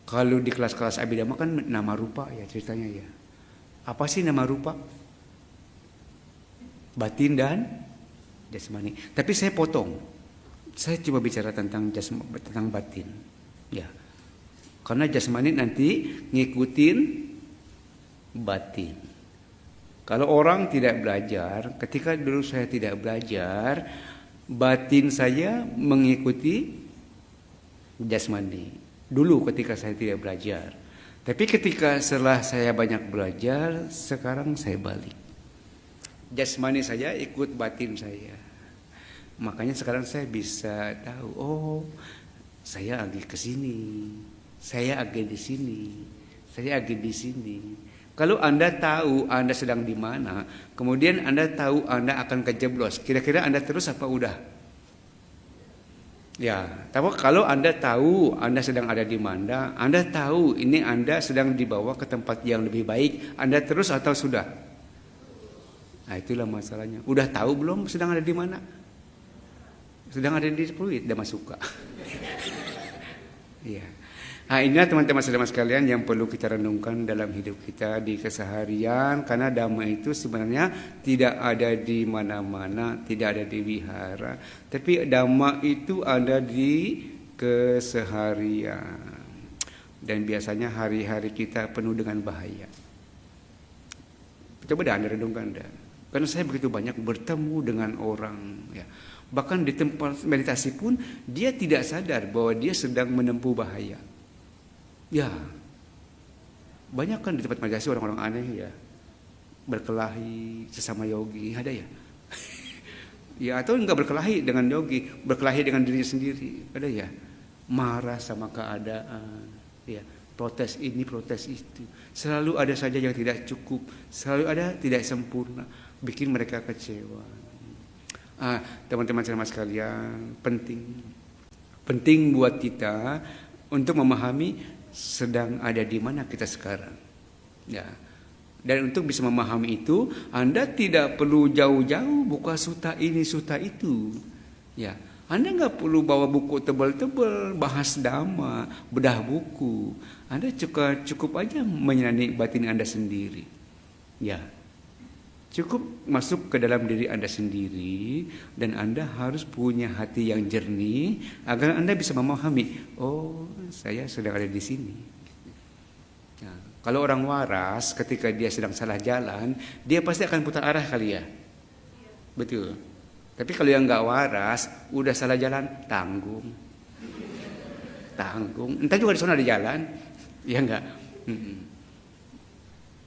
Kalau di kelas-kelas abhidhamma kan nama rupa ya ceritanya ya. Apa sih nama rupa? Batin dan jasmani. Tapi saya potong. Saya coba bicara tentang batin. Ya. Karena jasmani nanti ngikutin batin. Kalau orang tidak belajar, ketika dulu saya tidak belajar, batin saya mengikuti jasmani. Dulu ketika saya tidak belajar. Tapi ketika setelah saya banyak belajar, sekarang saya balik. Jasmani saya ikut batin saya. Makanya sekarang saya bisa tahu, oh saya lagi ke sini, saya lagi di sini, saya lagi di sini. Kalau Anda tahu Anda sedang di mana, kemudian Anda tahu Anda akan kejeblos, kira-kira Anda terus apa udah? Ya, tapi kalau Anda tahu Anda sedang ada di mana, Anda tahu ini Anda sedang dibawa ke tempat yang lebih baik, Anda terus atau sudah? Nah, itulah masalahnya. Udah tahu belum sedang ada di mana? Sedang ada di fluid, Dhamma Sukha. Iya. Nah, inilah teman-teman saudara sekalian yang perlu kita renungkan dalam hidup kita di keseharian, karena Dhamma itu sebenarnya tidak ada di mana-mana, tidak ada di wihara, tapi Dhamma itu ada di keseharian. Dan biasanya hari-hari kita penuh dengan bahaya. Coba dah Anda renungkan dah. Karena saya begitu banyak bertemu dengan orang, ya. Bahkan di tempat meditasi pun dia tidak sadar bahwa dia sedang menempuh bahaya. Ya, banyak kan di tempat meditasi orang-orang aneh ya. berkelahi sesama yogi, ada ya? Ya, atau enggak berkelahi dengan yogi, berkelahi dengan dirinya sendiri, ada ya? Marah sama keadaan, ya, protes ini, protes itu. Selalu ada saja yang tidak cukup, selalu ada tidak sempurna, bikin mereka kecewa. Teman-teman sekalian, penting buat kita untuk memahami sedang ada di mana kita sekarang. Ya. Dan untuk bisa memahami itu, Anda tidak perlu jauh-jauh buka suta ini, suta itu. Ya, Anda nggak perlu bawa buku tebal-tebal, bahas dhamma, bedah buku. Anda cukup aja menyelani batin Anda sendiri. Ya, cukup masuk ke dalam diri Anda sendiri, dan Anda harus punya hati yang jernih agar Anda bisa memahami, oh, saya sedang ada di sini. Kalau orang waras ketika dia sedang salah jalan, dia pasti akan putar arah kali ya. Betul. Tapi kalau yang nggak waras, udah salah jalan, tanggung. Entah juga di sana ada jalan, ya enggak.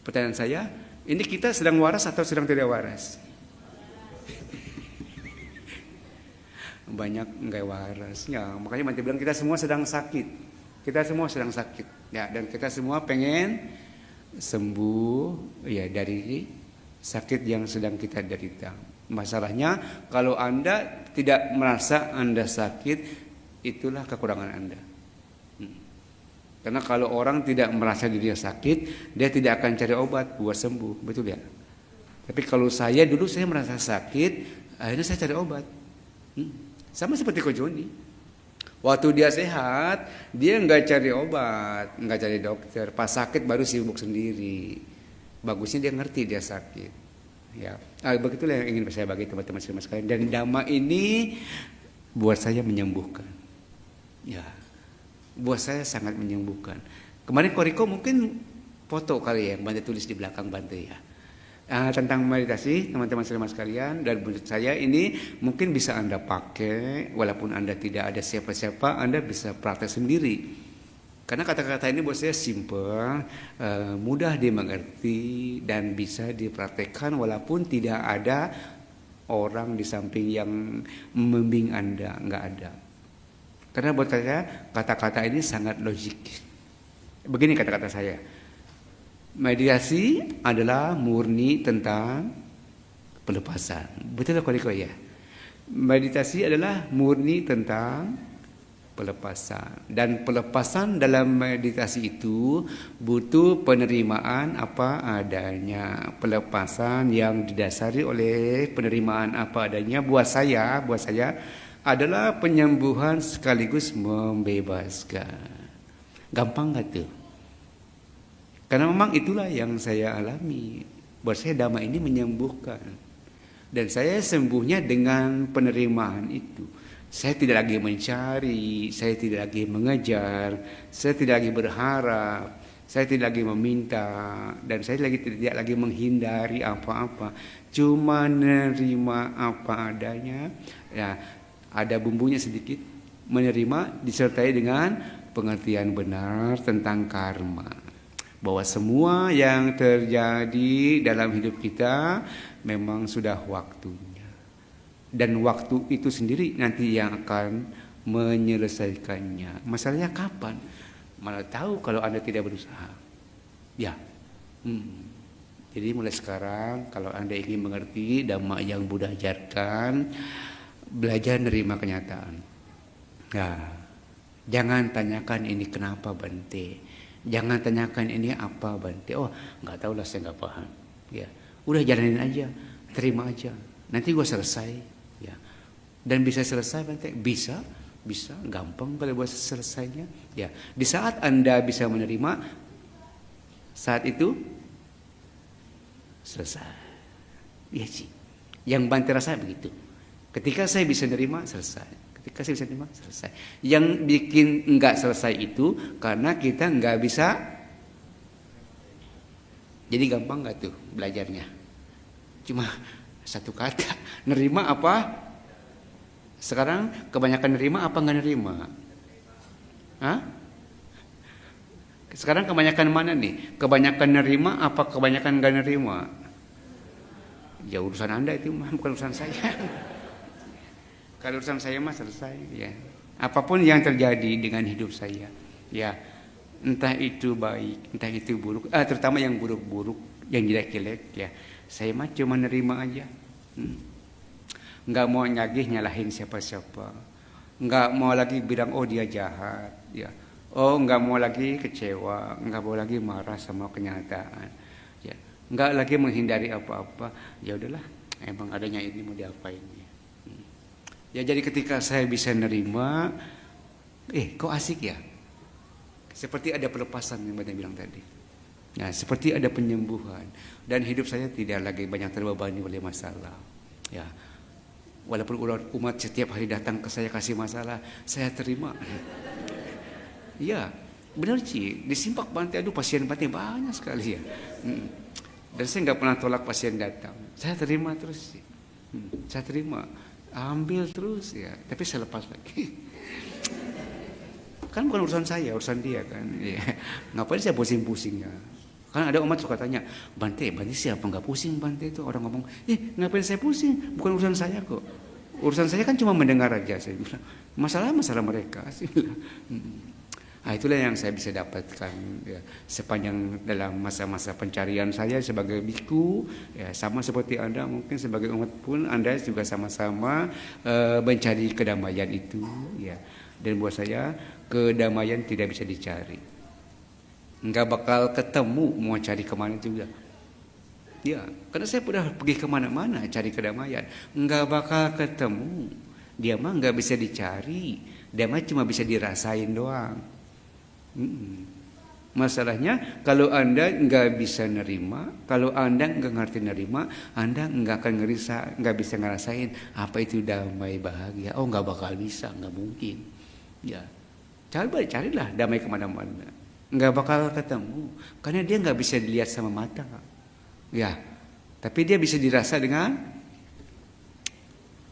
Pertanyaan saya, ini kita sedang waras atau sedang tidak waras? Banyak nggak waras. Ya, makanya Bante bilang kita semua sedang sakit. Kita semua sedang sakit, ya, dan kita semua pengen sembuh, ya, dari sakit yang sedang kita derita. Masalahnya kalau Anda tidak merasa Anda sakit, itulah kekurangan Anda. Karena kalau orang tidak merasa dirinya sakit, dia tidak akan cari obat buat sembuh, betul ya? Tapi kalau saya dulu saya merasa sakit, akhirnya saya cari obat. Sama seperti Ko Joni. Waktu dia sehat, dia nggak cari obat, nggak cari dokter. Pas sakit baru sibuk sendiri. Bagusnya dia ngerti dia sakit. Ya, begitulah yang ingin saya bagi teman-teman sekalian. Dan dhamma ini buat saya menyembuhkan. Ya, buat saya sangat menyembuhkan. Kemarin Koriko mungkin foto kali ya, Bante tulis di belakang Bante ya. Tentang meditasi, teman-teman sekalian, dan menurut saya ini mungkin bisa Anda pakai walaupun Anda tidak ada siapa-siapa, Anda bisa praktek sendiri. Karena kata-kata ini buat saya simple, mudah dimengerti dan bisa dipraktekkan walaupun tidak ada orang di samping yang membimbing Anda, nggak ada. Karena buat saya kata-kata ini sangat logik. Begini kata-kata saya. Meditasi adalah murni tentang pelepasan. Betul tak Koriko ya? Meditasi adalah murni tentang pelepasan. Dan pelepasan dalam meditasi itu butuh penerimaan apa adanya. Pelepasan yang didasari oleh penerimaan apa adanya buat saya adalah penyembuhan sekaligus membebaskan. Gampang gak tuh? Karena memang itulah yang saya alami. Buat saya dhamma ini menyembuhkan. Dan saya sembuhnya dengan penerimaan itu. Saya tidak lagi mencari, saya tidak lagi mengejar, saya tidak lagi berharap, saya tidak lagi meminta, dan saya tidak lagi menghindari apa-apa. Cuma menerima apa adanya. Ya, ada bumbunya sedikit. Menerima disertai dengan pengertian benar tentang karma. Bahwa semua yang terjadi dalam hidup kita memang sudah waktunya. Dan waktu itu sendiri nanti yang akan menyelesaikannya. Masalahnya kapan? Malah tahu kalau Anda tidak berusaha. Ya. Jadi mulai sekarang kalau Anda ingin mengerti dhamma yang Buddha ajarkan, belajar menerima kenyataan. Ya. Jangan tanyakan ini kenapa Bante. Jangan tanyakan ini apa Bante. Oh, nggak tahu lah, saya nggak paham. Ya, udah jalanin aja, terima aja. Nanti gua selesai. Ya, dan bisa selesai Bante? Bisa, gampang kalau buat selesainya. Ya, di saat Anda bisa menerima, saat itu selesai. Iya sih. Yang Bante rasa begitu. Ketika saya bisa menerima, selesai. Ketika saya bisa terima, selesai. Yang bikin enggak selesai itu karena kita enggak bisa. Jadi gampang enggak tuh belajarnya? Cuma satu kata, nerima apa? Sekarang kebanyakan nerima apa enggak nerima? Hah? Sekarang kebanyakan mana nih? Kebanyakan nerima apa kebanyakan enggak nerima? ya urusan Anda itu mah, bukan urusan saya. Kalau urusan saya mah selesai ya. Apapun yang terjadi dengan hidup saya, ya entah itu baik, entah itu buruk, terutama yang buruk-buruk, yang jelek-jelek ya, saya mah cuma nerima aja. Nggak mau nyalahin siapa-siapa, nggak mau lagi bilang oh dia jahat, ya, oh nggak mau lagi kecewa, nggak mau lagi marah sama kenyataan, ya, nggak lagi menghindari apa-apa. Ya udahlah, emang adanya ini mau diapain ya. Ya jadi ketika saya bisa nerima, kok asik ya? Seperti ada pelepasan yang Bapak bilang tadi. Nah, seperti ada penyembuhan dan hidup saya tidak lagi banyak terbebani oleh masalah. Ya, walaupun umat setiap hari datang ke saya kasih masalah, saya terima. Ya, benar sih. Di Simpak Bante, aduh pasien Bante banyak sekali ya. Dan saya nggak pernah tolak pasien datang. Saya terima terus. Saya terima. Ambil terus ya, tapi saya lepas lagi. Kan bukan urusan saya, urusan dia kan. Ya. Ngapain saya pusing-pusing ya? Kan ada umat suka tanya, Bante siapa nggak pusing Bante itu? Orang ngomong, ngapain saya pusing? Bukan urusan saya kok. Urusan saya kan cuma mendengar aja. Saya bilang, masalah mereka. Saya bilang. Nah, itulah yang saya bisa dapatkan ya, sepanjang dalam masa-masa pencarian saya sebagai biku ya, sama seperti Anda mungkin sebagai umat pun Anda juga sama-sama mencari kedamaian itu ya. Dan buat saya kedamaian tidak bisa dicari, nggak bakal ketemu mau cari kemana juga ya, karena saya udah pergi kemana-mana cari kedamaian nggak bakal ketemu. Dia mah nggak bisa dicari, dia mah cuma bisa dirasain doang. Masalahnya kalau Anda nggak bisa nerima, kalau Anda nggak ngerti nerima, Anda nggak akan nggak bisa ngerasain apa itu damai bahagia. Oh nggak bakal bisa, nggak mungkin. Ya, carilah damai kemana-mana, nggak bakal ketemu, karena dia nggak bisa dilihat sama mata. Ya, tapi dia bisa dirasa dengan.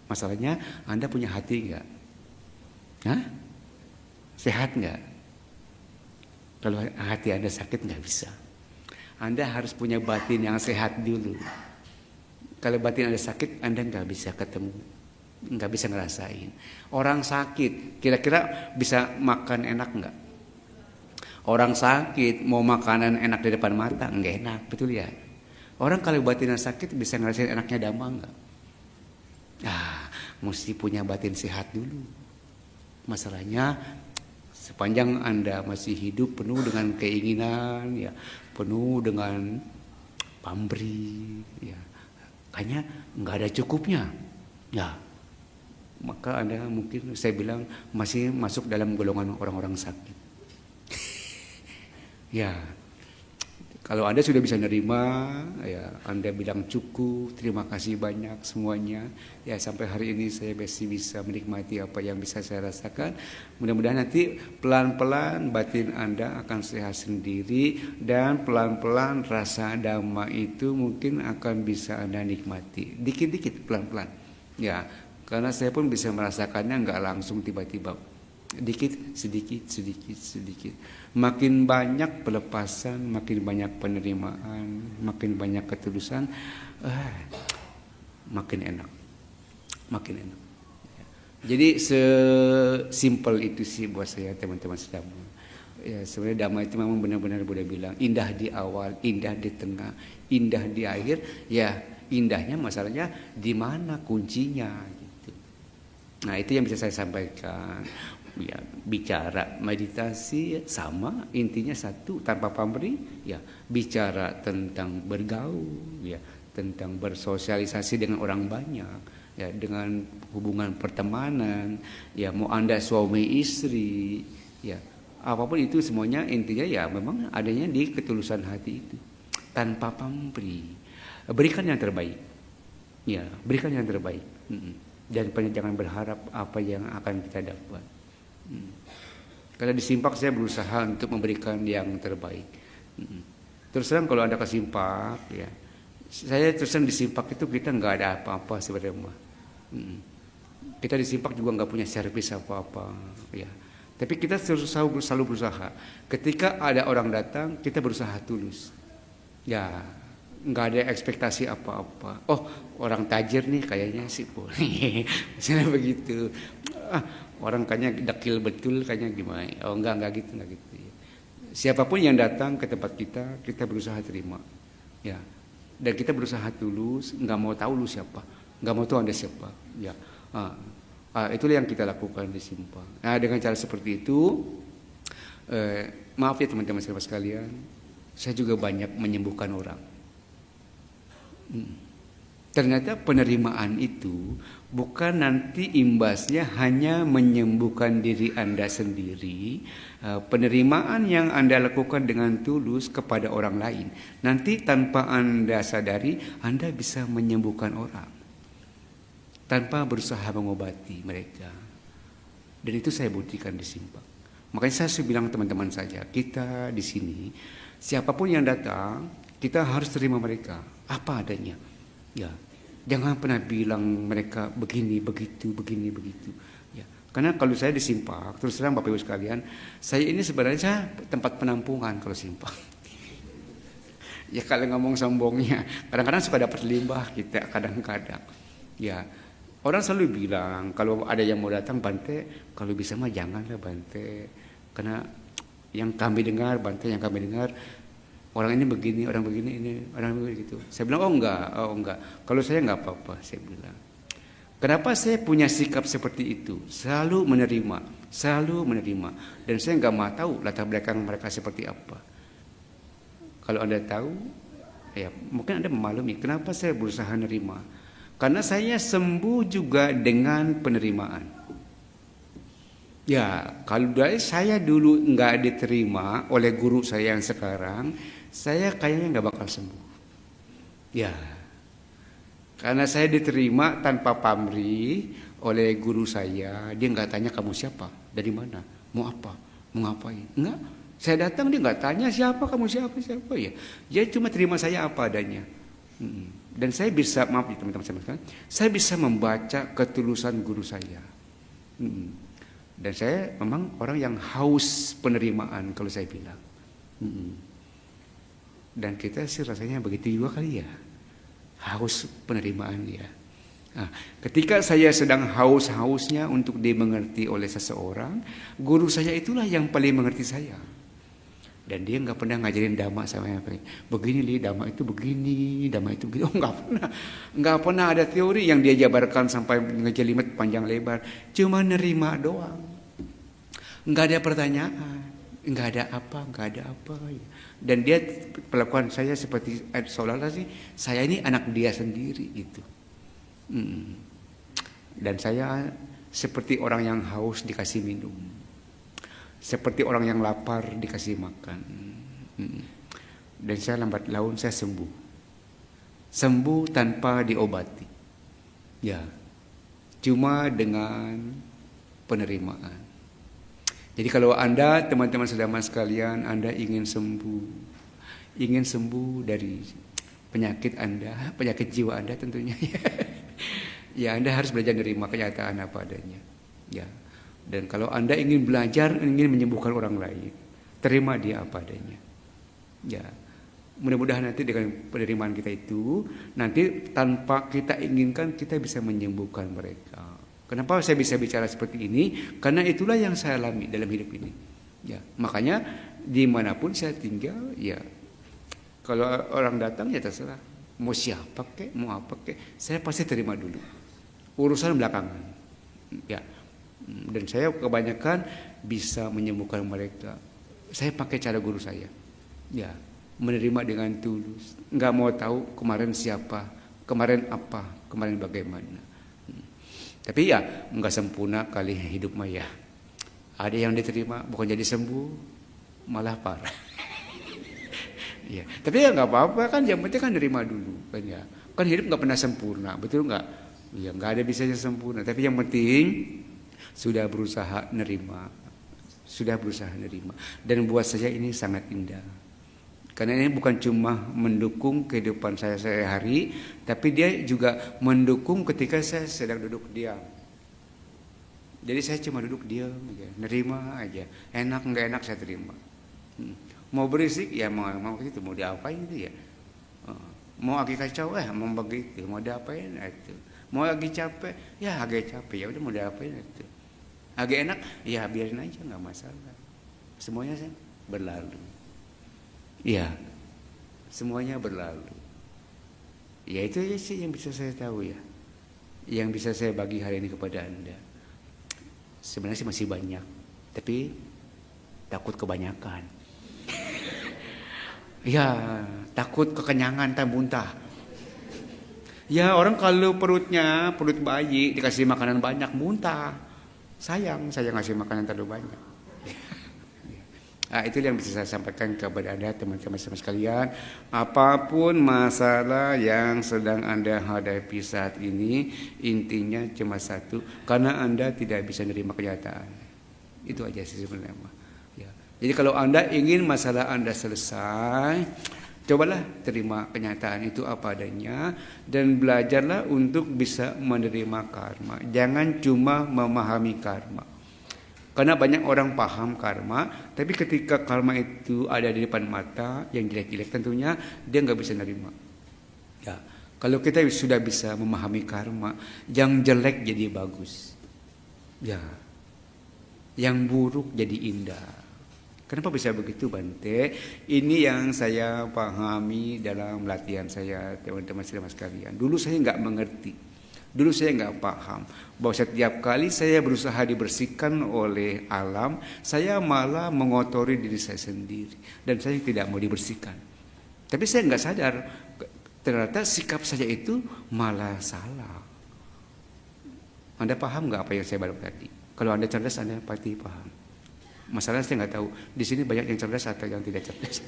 Masalahnya Anda punya hati nggak? Hah? Sehat nggak? Kalau hati Anda sakit nggak bisa. Anda harus punya batin yang sehat dulu. Kalau batin Anda sakit, Anda nggak bisa ketemu, nggak bisa ngerasain. Orang sakit, kira-kira bisa makan enak nggak? Orang sakit mau makanan enak di depan mata nggak enak, betul ya? Orang kalau batinnya sakit bisa ngerasain enaknya dama nggak? Mesti punya batin sehat dulu. Masalahnya sepanjang Anda masih hidup penuh dengan keinginan, ya, penuh dengan pamrih, ya, kayaknya nggak ada cukupnya, ya, maka Anda mungkin saya bilang masih masuk dalam golongan orang-orang sakit. Ya, kalau Anda sudah bisa nerima, ya, Anda bilang cukup, terima kasih banyak semuanya. Ya, sampai hari ini saya masih bisa menikmati apa yang bisa saya rasakan. Mudah-mudahan nanti pelan-pelan batin Anda akan sehat sendiri dan pelan-pelan rasa dhamma itu mungkin akan bisa Anda nikmati. Dikit-dikit, pelan-pelan. Ya, karena saya pun bisa merasakannya nggak langsung tiba-tiba. Dikit, sedikit. Makin banyak pelepasan, makin banyak penerimaan, makin banyak ketulusan, makin enak. Jadi sesimpel itu sih buat saya teman-teman sedama. Ya, sebenarnya dhamma itu memang benar-benar Buddha bilang indah di awal, indah di tengah, indah di akhir. Ya, indahnya masalahnya di mana kuncinya gitu. Nah, itu yang bisa saya sampaikan. Ya, bicara meditasi sama intinya satu, tanpa pamrih, ya, bicara tentang bergaul, ya, tentang bersosialisasi dengan orang banyak, ya, dengan hubungan pertemanan, ya, mau Anda suami istri, ya, apapun itu semuanya intinya ya memang adanya di ketulusan hati itu, tanpa pamrih. Berikan yang terbaik, ya, berikan yang terbaik, dan jangan berharap apa yang akan kita dapat. Karena di Simpak saya berusaha untuk memberikan yang terbaik. Terus terang kalau Anda ke Simpak, ya, saya terus terang di Simpak itu kita nggak ada apa-apa sebenarnya. Kita di Simpak juga nggak punya servis apa-apa, ya. Tapi kita selalu berusaha. Ketika ada orang datang, kita berusaha tulus. Ya, nggak ada ekspektasi apa-apa. Oh, orang tajir nih kayaknya sih boleh. Misalnya begitu. Ah, orang kayaknya dekil betul kayaknya gimana. Oh, enggak gitu, enggak gitu. Siapapun yang datang ke tempat kita berusaha terima. Ya. Dan kita berusaha tulus, nggak mau tahu lu siapa, nggak mau tahu Anda siapa. Ya. Itulah yang kita lakukan di Simpang. Nah, dengan cara seperti itu, maaf ya teman-teman sekalian, saya juga banyak menyembuhkan orang. Ternyata penerimaan itu bukan nanti imbasnya hanya menyembuhkan diri Anda sendiri. Penerimaan yang Anda lakukan dengan tulus kepada orang lain, nanti tanpa Anda sadari Anda bisa menyembuhkan orang tanpa berusaha mengobati mereka. Dan itu saya buktikan di Simpang. Makanya saya bilang teman-teman saja, kita di sini siapapun yang datang, kita harus terima mereka apa adanya. Ya, jangan pernah bilang mereka begini, begitu. Ya, karena kalau saya di Simpang, terus terang Bapak Ibu sekalian, saya ini sebenarnya tempat penampungan kalau Simpang. Ya kalau ngomong sombongnya, kadang-kadang suka dapat limbah kita, kadang-kadang. Ya, orang selalu bilang kalau ada yang mau datang Bante, kalau bisa mah janganlah Bante, karena yang kami dengar orang ini begini, orang begini, orang begini gitu. Saya bilang oh enggak. Kalau saya enggak apa-apa, saya bilang. Kenapa saya punya sikap seperti itu? Selalu menerima. Dan saya enggak mau tahu latar belakang mereka seperti apa. Kalau Anda tahu, ya mungkin Anda memaklumi kenapa saya berusaha menerima. Karena saya sembuh juga dengan penerimaan. Ya, kalau dari saya dulu enggak diterima oleh guru saya yang sekarang, saya kayaknya nggak bakal sembuh. Ya, karena saya diterima tanpa pamrih oleh guru saya. Dia nggak tanya kamu siapa, dari mana, mau apa, mau ngapain. Enggak, saya datang dia nggak tanya siapa kamu siapa ya. Dia cuma terima saya apa adanya. Dan saya bisa, maaf ya teman-teman sekalian, saya bisa membaca ketulusan guru saya. Dan saya memang orang yang haus penerimaan kalau saya bilang. Dan kita sih rasanya begitu juga kali ya, haus penerimaan ya. Nah, ketika saya sedang haus-hausnya untuk dimengerti oleh seseorang, guru saya itulah yang paling mengerti saya. Dan dia nggak pernah ngajarin dhamma sama yang begini li, dhamma itu begini, dhamma itu begini. Oh nggak pernah ada teori yang dia jabarkan sampai ngejelimet panjang lebar. Cuma nerima doang, nggak ada pertanyaan, nggak ada apa. Dan dia perlakuan saya seperti seolah-olah sih saya ini anak dia sendiri gitu. Dan saya seperti orang yang haus dikasih minum, seperti orang yang lapar dikasih makan. Dan saya lambat laun saya sembuh tanpa diobati. Ya, cuma dengan penerimaan. Jadi kalau Anda, teman-teman saudara sekalian, Anda ingin sembuh dari penyakit Anda, penyakit jiwa Anda tentunya. Ya, Anda harus belajar menerima kenyataan apa adanya. Ya. Dan kalau Anda ingin belajar, ingin menyembuhkan orang lain, terima dia apa adanya. Ya. Mudah-mudahan nanti dengan penerimaan kita itu, nanti tanpa kita inginkan kita bisa menyembuhkan mereka. Kenapa saya bisa bicara seperti ini? Karena itulah yang saya alami dalam hidup ini. Ya, makanya dimanapun saya tinggal, ya kalau orang datang ya terserah. Mau siapa kek, mau apa kek, saya pasti terima dulu. Urusan belakangan. Ya, dan saya kebanyakan bisa menyembuhkan mereka. Saya pakai cara guru saya. Ya, menerima dengan tulus. Nggak mau tahu kemarin siapa, kemarin apa, kemarin bagaimana. Tapi ya nggak sempurna kali hidup maya. Ada yang diterima bukan jadi sembuh, malah parah. Ya, tapi ya nggak apa-apa kan, yang penting kan nerima dulu kan ya. Kan hidup nggak pernah sempurna, betul nggak? Ya nggak ada bisanya sempurna. Tapi yang penting sudah berusaha nerima, Dan buat saya ini sangat indah. Karena ini bukan cuma mendukung kehidupan saya sehari-hari, tapi dia juga mendukung ketika saya sedang duduk diam. Jadi saya cuma duduk diam aja, nerima aja. Enak nggak enak saya terima. Mau berisik ya mau gitu, mau diapain gitu ya. Mau lagi kacau, mau begitu, mau diapain itu. Mau lagi capek, ya agak capek, ya udah mau diapain itu. Agak enak, ya biarin aja, nggak masalah. Semuanya berlalu. Ya, semuanya berlalu. Ya itu aja sih yang bisa saya tahu ya. Yang bisa saya bagi hari ini kepada Anda. Sebenarnya sih masih banyak, tapi takut kebanyakan. Ya, takut kekenyangan tak muntah. Ya, orang kalau perut bayi dikasih makanan banyak muntah. Sayang ngasih makanan terlalu banyak. Nah, itu yang bisa saya sampaikan kepada Anda teman-teman sekalian. Apapun masalah yang sedang Anda hadapi saat ini, intinya cuma satu, karena Anda tidak bisa menerima kenyataan. Itu aja sih sebenarnya. Ya. Jadi kalau Anda ingin masalah Anda selesai, cobalah terima kenyataan itu apa adanya dan belajarlah untuk bisa menerima karma. Jangan cuma memahami karma. Karena banyak orang paham karma, tapi ketika karma itu ada di depan mata, yang jelek-jelek tentunya dia nggak bisa nerima. Ya, kalau kita sudah bisa memahami karma, yang jelek jadi bagus. Ya, yang buruk jadi indah. Kenapa bisa begitu, Bante? Ini yang saya pahami dalam latihan saya, teman-teman sekalian. Dulu saya nggak mengerti. Dulu saya nggak paham bahwa setiap kali saya berusaha dibersihkan oleh alam, saya malah mengotori diri saya sendiri dan saya tidak mau dibersihkan. Tapi saya nggak sadar ternyata sikap saya itu malah salah. Anda paham nggak apa yang saya baru tadi? Kalau Anda cerdas, Anda pasti paham. Masalahnya saya nggak tahu di sini banyak yang cerdas atau yang tidak cerdas.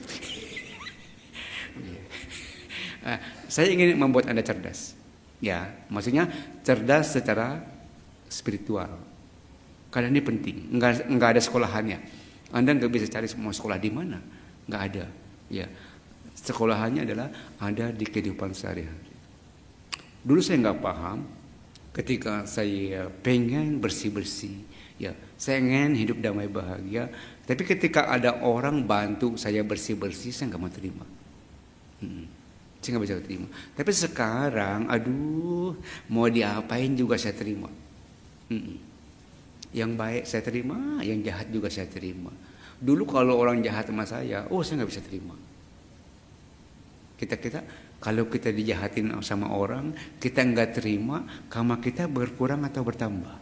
Saya ingin membuat Anda cerdas. Ya, maksudnya cerdas secara spiritual. Karena ini penting. Enggak ada sekolahannya. Anda nggak bisa cari semua sekolah di mana, nggak ada. Ya, sekolahannya adalah ada di kehidupan sehari-hari. Dulu saya nggak paham. Ketika saya pengen bersih-bersih, ya, saya ingin hidup damai bahagia. Tapi ketika ada orang bantu saya bersih-bersih, saya nggak mau terima. Saya nggak bisa terima. Tapi sekarang, aduh, mau diapain juga saya terima. Yang baik saya terima, yang jahat juga saya terima. Dulu kalau orang jahat sama saya nggak bisa terima. Kalau kita dijahatin sama orang, kita nggak terima, karma kita berkurang atau bertambah?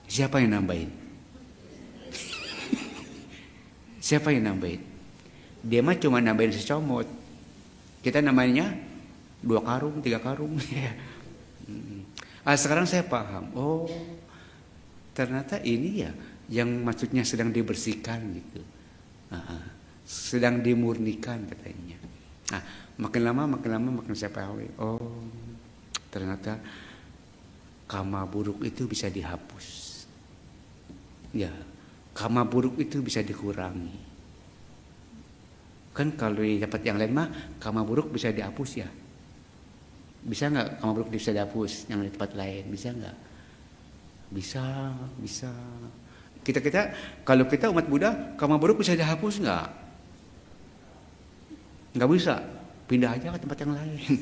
Siapa yang nambahin? Siapa yang nambahin? Dia mah cuma nambahin secomot. Kita namanya 2 karung, 3 karung. Sekarang saya paham. Oh, ternyata ini ya yang maksudnya sedang dibersihkan gitu. Sedang dimurnikan katanya. Makin lama makin saya paham. Oh, ternyata karma buruk itu bisa dihapus. Ya, karma buruk itu bisa dikurangi. Kan kalau dapat yang lain mah karma buruk bisa dihapus ya. Bisa nggak karma buruk bisa dihapus yang di tempat lain? Bisa nggak? Bisa. Kita kalau kita umat Buddha, karma buruk bisa dihapus nggak? Nggak bisa. Pindah aja ke tempat yang lain.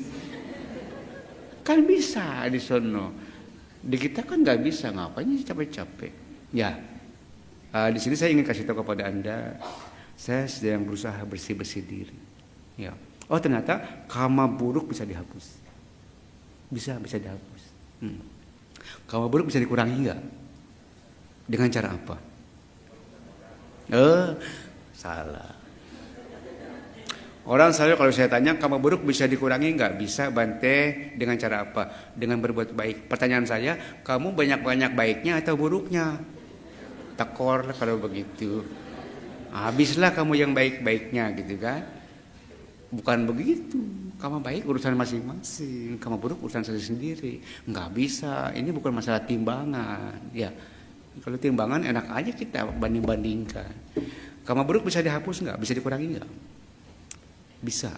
Kan bisa di sono. Di kita kan nggak bisa, ngapain sih capek-capek? Ya. Di sini saya ingin kasih tahu kepada Anda. Saya sedang berusaha bersih-bersih diri. Ya. Oh, ternyata karma buruk bisa dihapus. Bisa dihapus. Karma buruk bisa dikurangi enggak? Dengan cara apa? Salah. Orang selalu kalau saya tanya karma buruk bisa dikurangi enggak? Bisa, Bante. Dengan cara apa? Dengan berbuat baik. Pertanyaan saya, kamu banyak-banyak baiknya atau buruknya? Tekor kalau begitu. Habislah kamu yang baik-baiknya gitu kan. Bukan begitu. Kamu baik urusan masing-masing, kamu buruk urusan sendiri. Nggak bisa. Ini bukan masalah timbangan. Ya, kalau timbangan enak aja kita banding-bandingkan. Kamu buruk bisa dihapus nggak? Bisa dikurangi nggak? Bisa.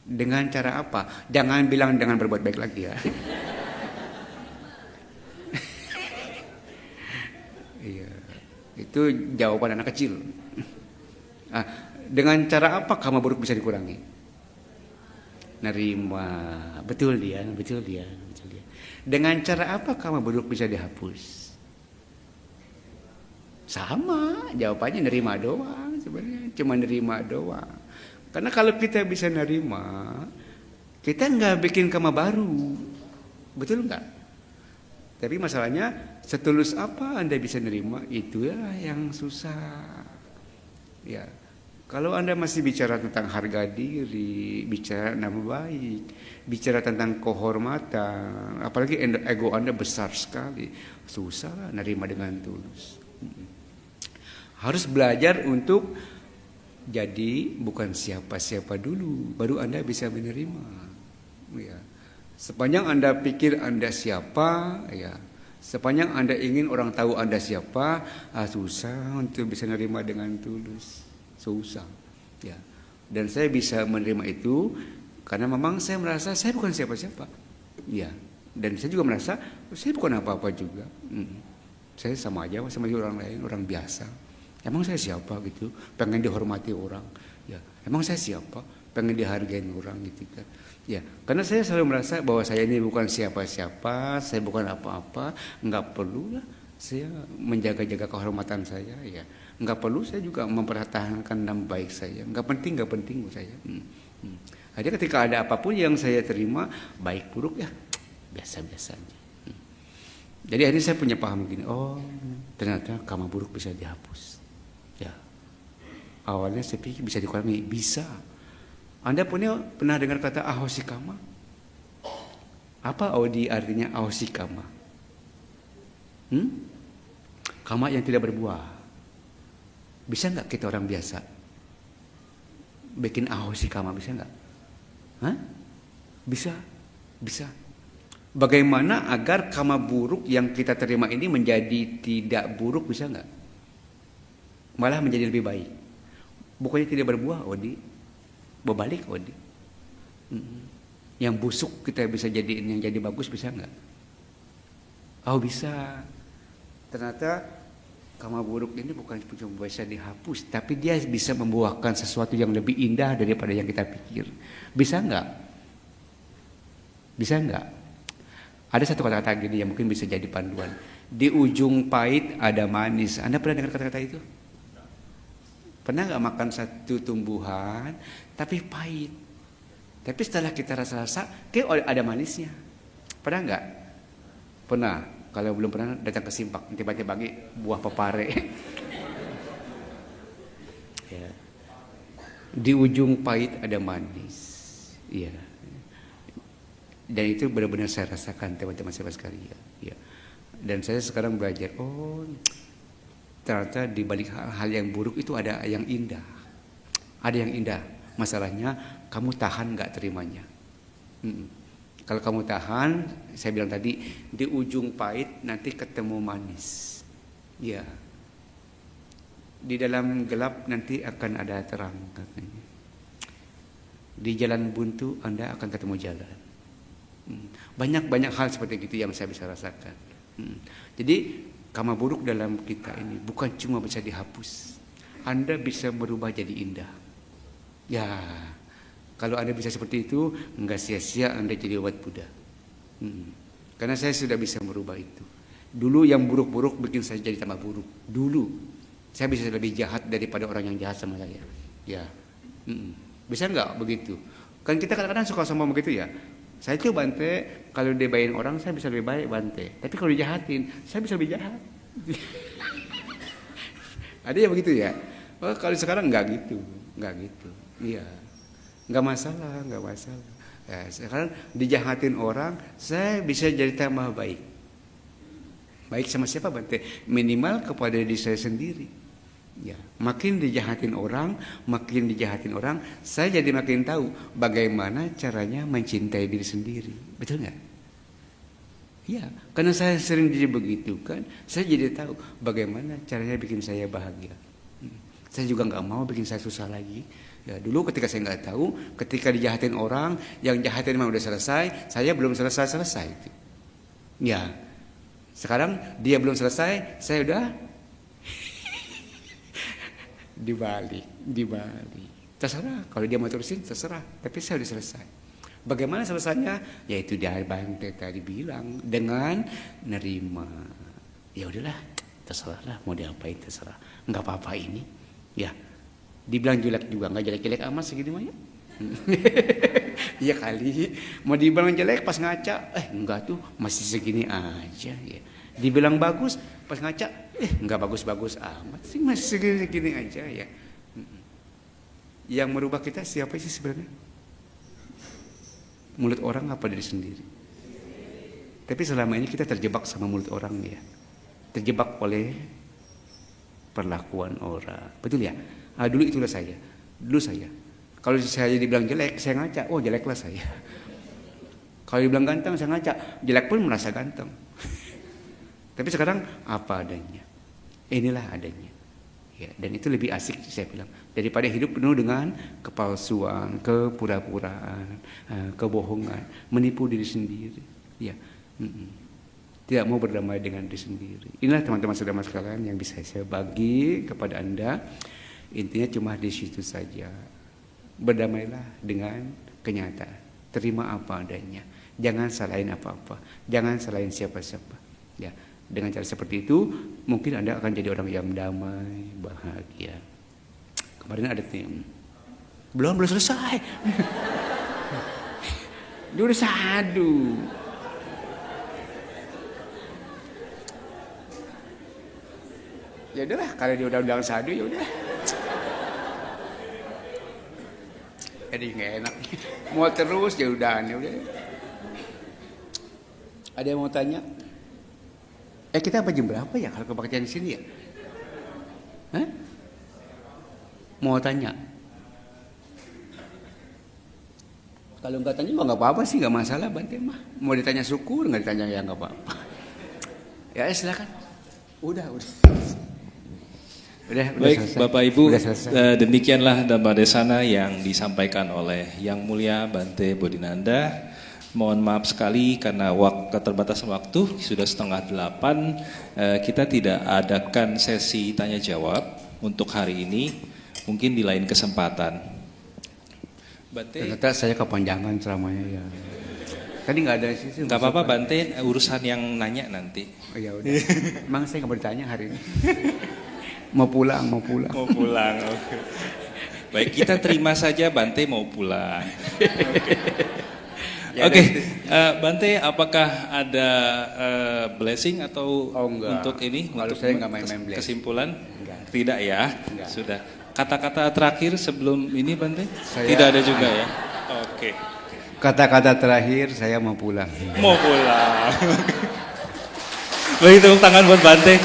Dengan cara apa? Jangan bilang dengan berbuat baik lagi ya. Iya. Itu jawaban anak kecil. Dengan cara apa karma buruk bisa dikurangi? nerima. Betul dia, betul dia, betul dia. Dengan cara apa karma buruk bisa dihapus? Sama, jawabannya nerima doang sebenarnya, cuma nerima doang. Karena kalau kita bisa nerima, kita nggak bikin karma baru, betul nggak? Tapi masalahnya setulus apa Anda bisa nerima, itulah yang susah. Ya, kalau Anda masih bicara tentang harga diri, bicara nama baik, bicara tentang kehormatan, apalagi ego Anda besar sekali, susah nerima dengan tulus. Harus belajar untuk jadi bukan siapa-siapa dulu, baru Anda bisa menerima. Ya. Sepanjang Anda pikir Anda siapa, ya, sepanjang Anda ingin orang tahu Anda siapa, susah untuk bisa menerima dengan tulus, susah. Ya. Dan saya bisa menerima itu karena memang saya merasa saya bukan siapa-siapa. Ya. Dan saya juga merasa saya bukan apa-apa juga. Saya sama aja sama orang lain, orang biasa. Emang saya siapa gitu? Pengen dihormati orang. Ya. Emang saya siapa? Pengen dihargain orang gitu kan. Ya, karena saya selalu merasa bahwa saya ini bukan siapa-siapa, saya bukan apa-apa, nggak perlu lah saya menjaga-jaga kehormatan saya, ya, nggak perlu saya juga mempertahankan nama baik saya, nggak penting buat saya. Jadi ketika ada apapun yang saya terima, baik buruk ya biasa-biasa aja. Jadi akhirnya saya punya paham gini, oh ternyata karma buruk bisa dihapus. Ya, awalnya saya pikir bisa dikurangi, bisa. Anda pernah dengar kata ahosikama? Apa Audi artinya ahosikama? Kama yang tidak berbuah. Bisa nggak kita orang biasa bikin ahosikama, bisa nggak? Hah? Bisa, bisa. Bagaimana agar kama buruk yang kita terima ini menjadi tidak buruk, bisa nggak? Malah menjadi lebih baik. Bukannya tidak berbuah, Odi. Berbalik, Odi. Yang busuk kita bisa jadiin yang jadi bagus, bisa nggak? Oh bisa. Ternyata karma buruk ini bukan cuma bisa dihapus, tapi dia bisa membuahkan sesuatu yang lebih indah daripada yang kita pikir. Bisa nggak? Bisa nggak? Ada satu kata-kata gini yang mungkin bisa jadi panduan. Di ujung pahit ada manis. Anda pernah dengar kata-kata itu? Pernah nggak makan satu tumbuhan tapi pahit, tapi setelah kita rasa-rasa kayak ada manisnya? Pernah nggak? Pernah. Kalau belum pernah datang ke Simpak, tiba-tiba bagi buah pepare. Ya. Di ujung pahit ada manis. Iya. Dan itu benar-benar saya rasakan, teman-teman saya sekalian. Ya. Dan saya sekarang belajar, oh ternyata di balik hal yang buruk itu ada yang indah. Ada yang indah. Masalahnya kamu tahan nggak terimanya. Kalau kamu tahan, saya bilang tadi, di ujung pahit nanti ketemu manis. Ya. Di dalam gelap nanti akan ada terang katanya. Di jalan buntu Anda akan ketemu jalan. Banyak-banyak hal seperti itu yang saya bisa rasakan. Jadi karma buruk dalam kita ini bukan cuma bisa dihapus, Anda bisa merubah jadi indah. Ya, kalau Anda bisa seperti itu, enggak sia-sia Anda jadi umat Buddha. Karena saya sudah bisa merubah itu. Dulu yang buruk-buruk bikin saya jadi tambah buruk. Dulu saya bisa lebih jahat daripada orang yang jahat sama saya. Ya, bisa enggak begitu? Kan kita kadang-kadang suka sombong begitu ya. Saya tuh Bante, kalau dibayain orang saya bisa lebih baik Bante. Tapi kalau dijahatin, saya bisa lebih jahat. Ada yang begitu ya. Oh, kalau sekarang enggak gitu. Iya. Enggak masalah. Ya, sekarang dijahatin orang, saya bisa jadi tambah baik. Baik sama siapa Bante? Minimal kepada diri saya sendiri. Ya, makin dijahatin orang, saya jadi makin tahu bagaimana caranya mencintai diri sendiri. Betul nggak? Ya, karena saya sering jadi begitu kan, saya jadi tahu bagaimana caranya bikin saya bahagia. Saya juga nggak mau bikin saya susah lagi. Ya, dulu ketika saya nggak tahu, ketika dijahatin orang, yang jahatin memang udah selesai, saya belum selesai. Ya, sekarang dia belum selesai, saya udah dibalik. Terserah, kalau dia mau terusin terserah, tapi saya udah selesai. Bagaimana selesainya? Yaitu dia Bante tadi bilang dengan nerima. Ya udahlah, terserah lah mau diapain terserah. Enggak apa-apa ini. Ya. Dibilang jelek juga enggak jelek-jelek amat segini mah ya. Iya kali. Mau dibilang jelek pas ngaca, enggak tuh masih segini aja ya. Dibilang bagus pas ngaca, enggak bagus-bagus amat sih masih segini-segini aja ya. Yang merubah kita siapa sih sebenarnya? Mulut orang apa diri sendiri? Tapi selama ini kita terjebak sama mulut orang ya. Terjebak oleh perlakuan orang. Betul ya? Dulu itulah saya. Dulu saya. Kalau saya dibilang jelek, saya ngaca, oh jeleklah saya. Kalau dibilang ganteng, saya ngaca, jelek pun merasa ganteng. Tapi sekarang apa adanya. Inilah adanya. Ya, dan itu lebih asik saya bilang daripada hidup penuh dengan kepalsuan, kepura-puraan, kebohongan, menipu diri sendiri. Ya, tidak mau berdamai dengan diri sendiri. Inilah teman-teman saudara sekalian yang bisa saya bagi kepada Anda. Intinya cuma di situ saja. Berdamailah dengan kenyataan. Terima apa adanya. Jangan salahin apa-apa. Jangan salahin siapa-siapa. Ya. Dengan cara seperti itu, mungkin Anda akan jadi orang yang damai, bahagia. Kemarin ada tim. Belum selesai. Dia udah sadu. Ya udahlah, kalau dia udah sadu ya udah. Jadi nggak enak. Mau terus ya udah. Ada yang mau tanya? Kita apa jam berapa ya kalau kebaktian di sini ya? Mau tanya? Kalau nggak tanya nggak apa-apa sih, nggak masalah Bante mah. Mau ditanya syukur, nggak ditanya ya nggak apa-apa. Ya silakan. Udah. Baik selesai. Bapak Ibu, demikianlah Dhamma Desana yang disampaikan oleh Yang Mulia Bante Bodhinanda. Mohon maaf sekali karena keterbatasan waktu, sudah 7:30. Kita tidak adakan sesi tanya jawab untuk hari ini, mungkin di lain kesempatan. Bante, ternyata saya kepanjangan ceramahnya ya. Tadi nggak ada sih. Nggak apa-apa Bante, urusan yang nanya nanti. Oh ya udah. Emang saya nggak mau ditanya hari ini. Mau pulang. Mau pulang. Okay. Baik, kita terima saja Bante mau pulang. Oke, Bante, apakah ada blessing atau untuk ini? Kalau untuk saya nggak main-main blessing. Kesimpulan? Enggak. Tidak ya? Enggak. Sudah. Kata-kata terakhir sebelum ini Bante? Tidak ada juga ya? Oke. Kata-kata terakhir saya mau pulang. Mau pulang. Baik, tepuk tangan buat Bante.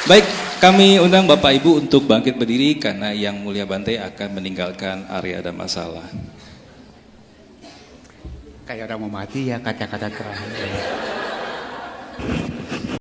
Baik, kami undang Bapak Ibu untuk bangkit berdiri karena Yang Mulia Bante akan meninggalkan area ada masalah. Kayak orang mau mati ya kata-kata terakhir.